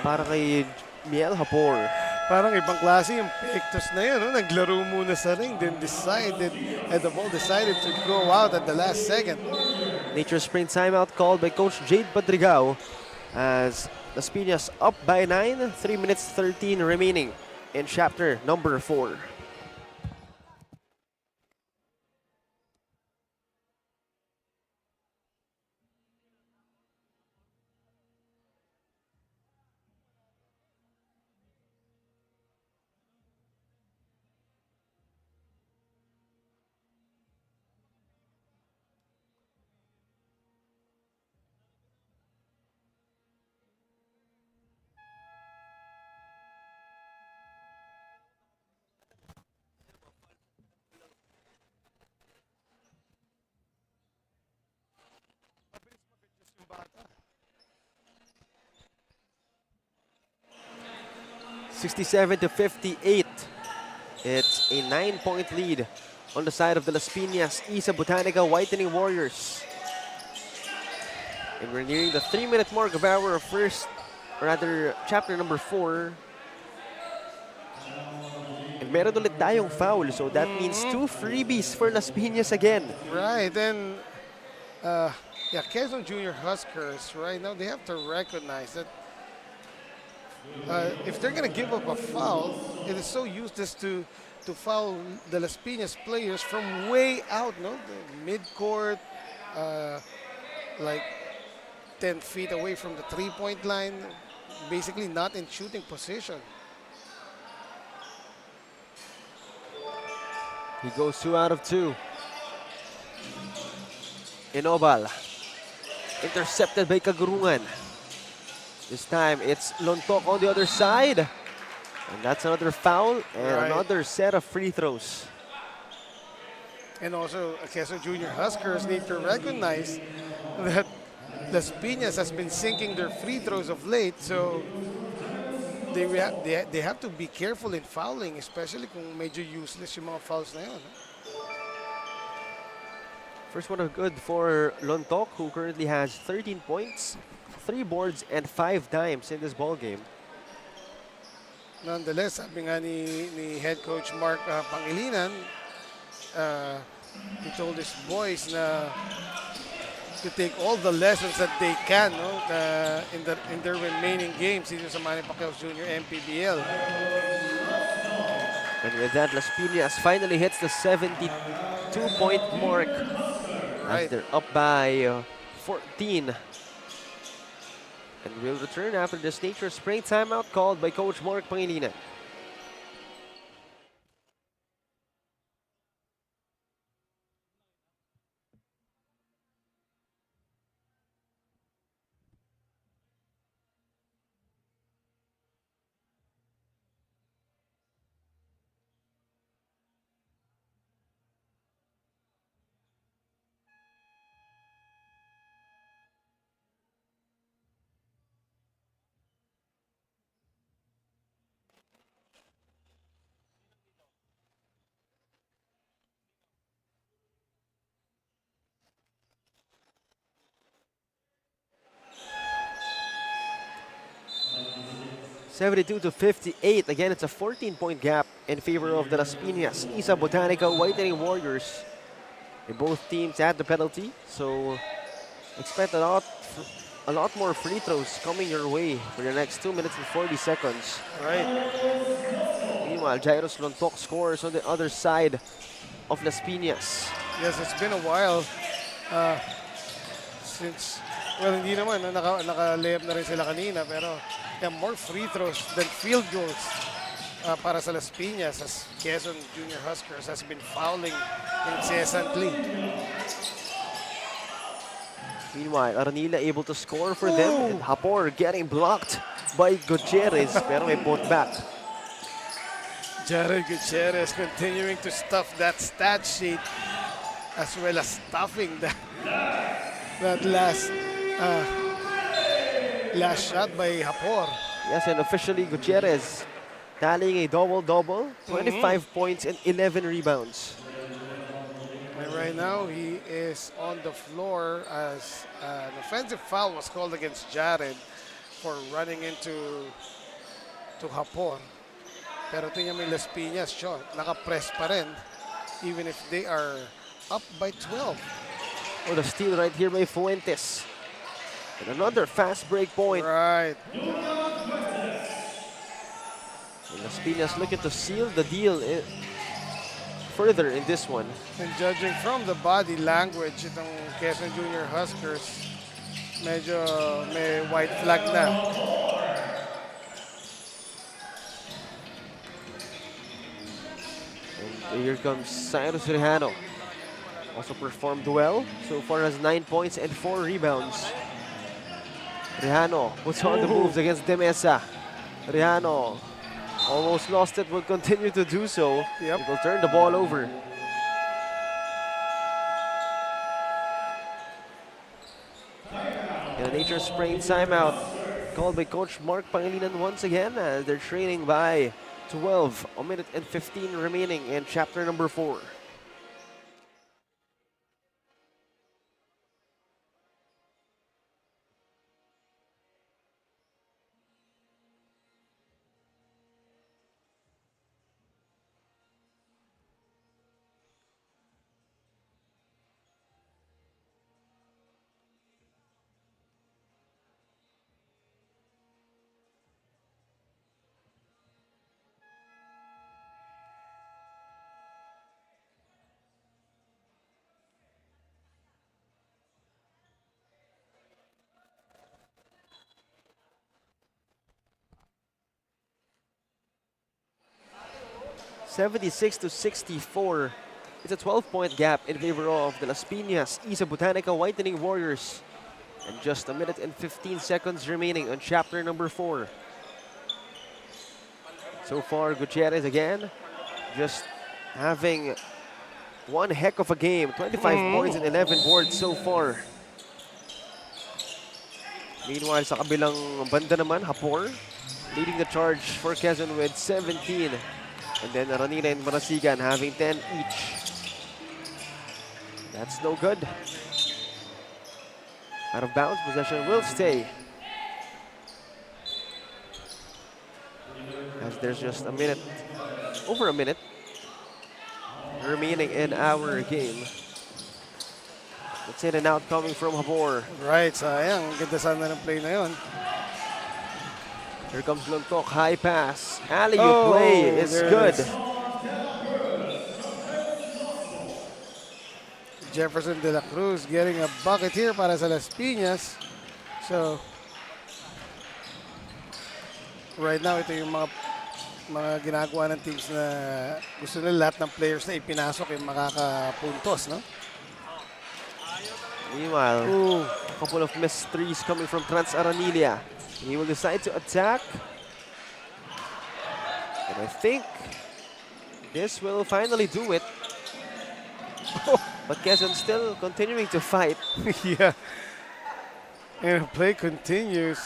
Para kay Miel Hapor. Parang ibang klase yung Pictus na yun. No? Naglaro muna sa ring, then decided, and the ball decided to go out at the last second. Nature Spring timeout called by Coach Jade Padrigao as Las Piñas up by 9, 3 minutes 13 remaining in chapter number 4. Bata. 67-58. It's a 9-point lead on the side of the Las Piñas Isa Botanica Whitening Warriors. And we're nearing the 3-minute mark of our first, or rather, chapter number 4. And meron ulit tayong foul, so that means 2 freebies for Las Piñas again. Right, and yeah, Quezon Junior Huskers right now, they have to recognize that if they're going to give up a foul, it is so useless to foul the Las Piñas players from way out, no? Mid-court, like 10 feet away from the three-point line, basically not in shooting position. He goes 2 out of 2. Inobal. Intercepted by Kagurungan. This time it's Lontok on the other side. And that's another foul and another set of free throws. And also, Quezon Junior Huskers need to recognize that Las Piñas has been sinking their free throws of late, so they have to be careful in fouling, especially kung medyo useless yung mga fouls na yun. First one of good for Lontok, who currently has 13 points, 3 boards, and 5 dimes in this ball game. Nonetheless, sabi nga ni head coach Mark Pangilinan, he told his boys na to take all the lessons that they can, no, in their remaining games dito sa Manny Pacquiao Jr. MPBL. And with that, Las Piñas finally hits the 72-point mark. As they're up by 14. And we'll return after this Nature Spring timeout called by Coach Mark Pangilinan. (72-58). Again, it's a 14-point gap in favor of the Las Piñas Isa Botanica Whitening Warriors. And both teams had the penalty, so expect a lot more free throws coming your way for the next 2 minutes and 40 seconds. Right. Meanwhile, Jairus Lontok scores on the other side of Las Piñas. Yes, it's been a while since, well, hindi naman, naka-layup na rin sila kanina, pero more free throws than field goals para sa Las Piñas, as Quezon Junior Huskers has been fouling incessantly. Meanwhile, Aranila able to score for them, and Hapor getting blocked by Gutierrez, pero may put back. Jared Gutierrez continuing to stuff that stat sheet as well as stuffing that last shot by Hapor. Yes, and officially Gutierrez tallying a double-double, 25 points and 11 rebounds. And right now he is on the floor as an offensive foul was called against Jared for running into Hapor. Pero tingnan mo yung Las Piñas, siya, naka-press pa rin even if they are up by 12. Oh, the steal right here by Fuentes. And another fast break point. Right. And Las Piñas looking to seal the deal further in this one. And judging from the body language, itong Quezon Junior Huskers, medyo may white flag na. And here comes Cyrus Rejano. Also performed well. So far has 9 points and 4 rebounds. Rejano puts on the moves against Demesa. Rejano almost lost it, will continue to do so. Yep. He will turn the ball over. And a nature sprain timeout called by Coach Mark Pangilinan once again as they're trailing by 12. A minute and 15 remaining in chapter number 4. (76-64). It's a 12-point gap in favor of the Las Piñas Isa Botanica Whitening Warriors. And just a minute and 15 seconds remaining on chapter number 4. So far, Gutierrez again, just having one heck of a game. 25 points and 11 boards so far. Meanwhile, sa kabilang banda naman, Hapor leading the charge for Quezon with 17. And then Aranila and Marasigan having 10 each. That's no good. Out of bounds, possession will stay. As there's just a minute, over a minute, remaining in our game. Let's in and out coming from Hapor. Right, sayang. Ganda sana ng play na yun. Here comes Luntok, high pass. Alley-oop play is good. Jefferson de la Cruz getting a bucket here para sa Las Piñas. So, right now, ito yung mga ginagawa ng teams na gusto nila lahat ng players na ipinasok yung makakapuntos, no? Meanwhile, a couple of missed threes coming from Trans Aranilia. He will decide to attack. And I think this will finally do it. But Quezon still continuing to fight. Yeah. And the play continues.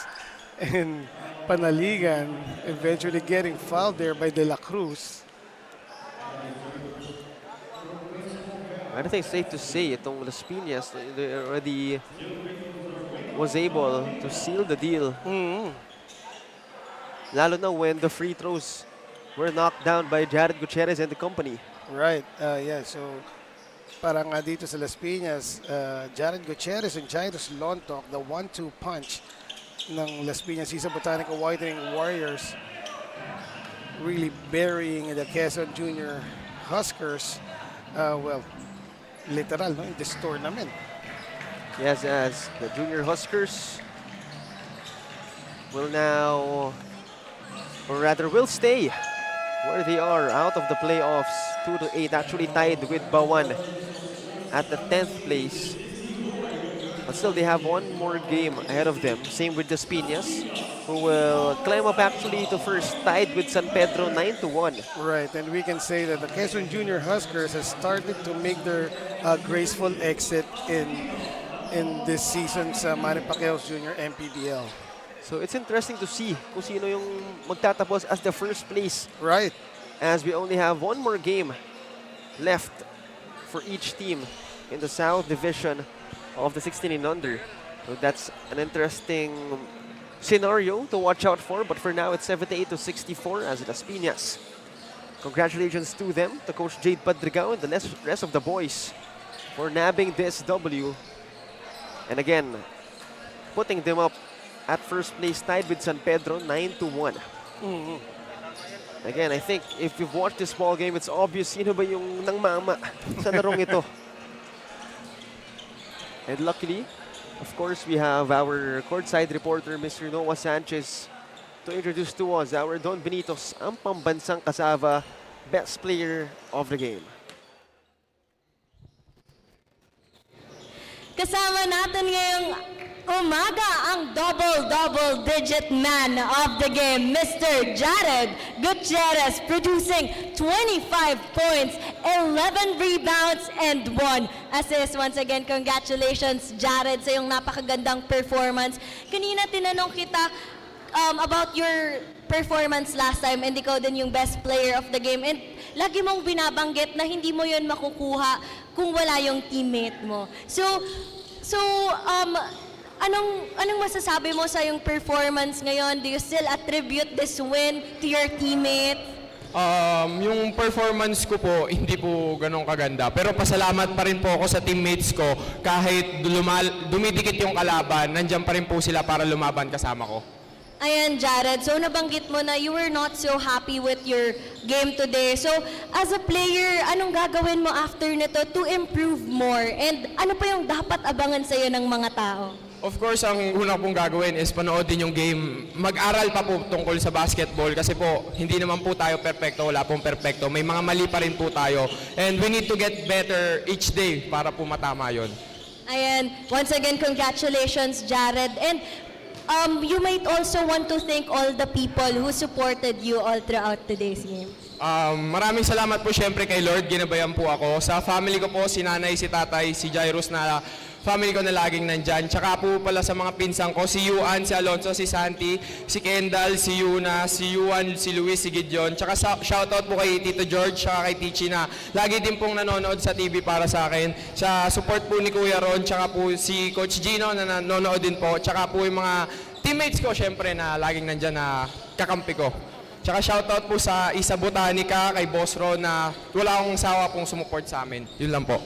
And Panaligan eventually getting fouled there by De La Cruz. I think it's safe to say itong Las Piñas, they already was able to seal the deal. Lalo na when the free throws were knocked down by Jared Gutierrez and the company. Right, yeah, so parang nga dito sa Las Piñas, Jared Gutierrez and Jairus Lontok, the 1-2 punch ng Las Piñas Isa Botanica Whitening Warriors, really burying the Quezon Junior Huskers, well, literal, no, in this tournament. Yes, as the Junior Huskers will now, or rather will stay where they are out of the playoffs, 2-8, actually tied with Bawan at the 10th place. But still, they have one more game ahead of them. Same with the Piñas, who will climb up actually to first, tied with San Pedro 9-1. Right, and we can say that the Quezon Junior Huskers has started to make their graceful exit in this season's Manny Pacquiao's Junior MPBL. So it's interesting to see kung sino yung magtatapos as the first place. Right. As we only have one more game left for each team in the South Division of the 16 and under. So that's an interesting scenario to watch out for. But for now, it's 78-64 as Las Piñas. Congratulations to them, to Coach Jade Padrigao and the rest of the boys for nabbing this W. And again, putting them up at first place, tied with San Pedro 9-1. Again, I think if you've watched this ball game, it's obvious sino ba yung nangmama sa larong ito. And luckily, of course, we have our courtside reporter, Mr. Noah Sanchez, to introduce to us our Don Benitos, ang pambansang kasava best player of the game. Kasama natin ngayong umaga ang double digit man of the game, Mr. Jared Gutierrez, producing 25 points, 11 rebounds, and 1 assist. Once again, congratulations, Jared, sa iyong napakagandang performance. Kanina tinanong kita about your performance last time, and ikaw din yung best player of the game. And lagi mong binabanggit na hindi mo yun makukuha kung wala yung teammate mo. So anong masasabi mo sa yung performance ngayon? Do you still attribute this win to your teammate? Yung performance ko po, hindi po ganun kaganda. Pero pasalamat pa rin po ako sa teammates ko. Kahit dumidikit yung kalaban, nandyan pa rin po sila para lumaban kasama ko. Ayan, Jared. So, nabanggit mo na you were not so happy with your game today. So, as a player, anong gagawin mo after nito to improve more? And ano pa yung dapat abangan sa'yo ng mga tao? Of course, ang una pong gagawin is panoodin yung game. Mag-aral pa po tungkol sa basketball kasi po, hindi naman po tayo perfecto, wala pong perfecto. May mga mali pa rin po tayo. And we need to get better each day para po matama yun. Ayan. Once again, congratulations, Jared. And you might also want to thank all the people who supported you all throughout today's game. Maraming salamat po syempre kay Lord, ginabayan po ako. Sa family ko po, si nanay, si tatay, si Jairus na family ko na laging nandyan. Tsaka po pala sa mga pinsang ko, si Yuan, si Alonso, si Santi, si Kendall, si Yuna, si Yuan, si Luis, si Gideon. Tsaka shoutout po kay Tito George, tsaka kay Tichi na lagi din pong nanonood sa TV para sa akin. Sa support po ni Kuya Ron, tsaka po si Coach Gino na nanonood din po. Tsaka po yung mga teammates ko syempre na laging nandyan na kakampi ko. Tsaka shoutout po sa Isa Botanica, kay Boss Ron na wala akong sawa pong sumuport sa amin. Yun lang po.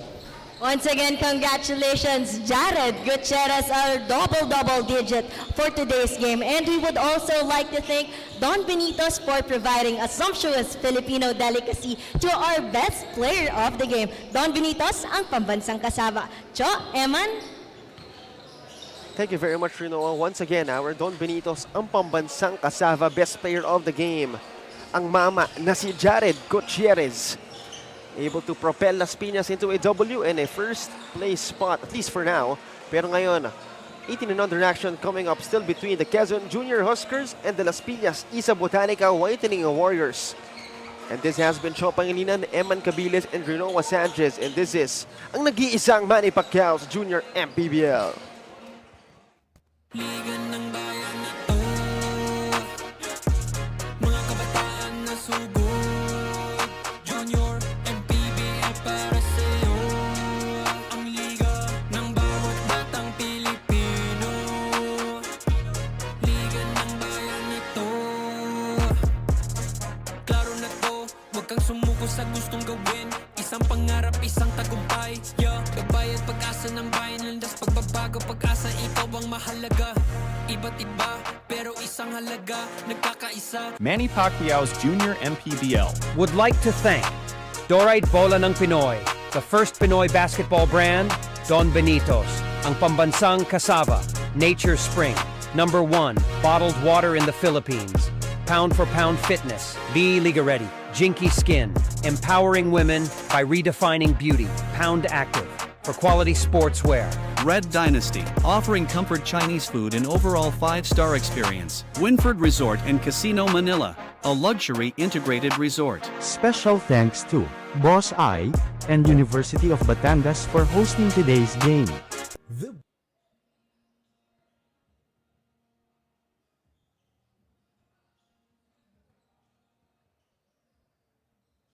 Once again, congratulations, Jared Gutierrez, our double digit for today's game. And we would also like to thank Don Benitos for providing a sumptuous Filipino delicacy to our best player of the game. Don Benitos, ang pambansang kasama. Cho, Eman? Thank you very much, Rinoa. Once again, our Don Benitos, ang pambansang kasava best player of the game. Ang mama na si Jared Gutierrez. Able to propel Las Piñas into a W and a first place spot, at least for now. Pero ngayon, 18 and under action coming up still between the Quezon Junior Huskers and the Las Piñas Isa Botanica Whitening Warriors. And this has been Cho Pangilinan, Eman Cabiles, and Rinoa Sanchez. And this is ang nag-iisang Manny Pacquiao's Junior MPBL. Liga ng bayan na to, mga kabataan na sugod, Junior MPBL para sa'yo, ang liga ng bawat batang Pilipino, liga ng bayan na to. Klaro na to, huwag kang sumuko sa gustong gawin, isang pangarap, isang tagumpay, yeah. Kabayad pag-asa ng bayan, landas pagbabago, pag-asa, ikaw ang mahalaga. Iba't iba, pero isang halaga, nagkakaisa. Manny Pacquiao's Junior MPBL would like to thank Dorite Bola ng Pinoy, the first Pinoy basketball brand, Don Benitos, ang pambansang kasava, Nature Spring, #1 bottled water in the Philippines, Pound for Pound Fitness, Be Liga Ready, Jinky Skin, empowering women by redefining beauty, Pound Active, for quality sportswear, Red Dynasty, offering comfort Chinese food and overall 5-star experience. Winford Resort and Casino Manila, a luxury integrated resort. Special thanks to Boss I and University of Batangas for hosting today's game. The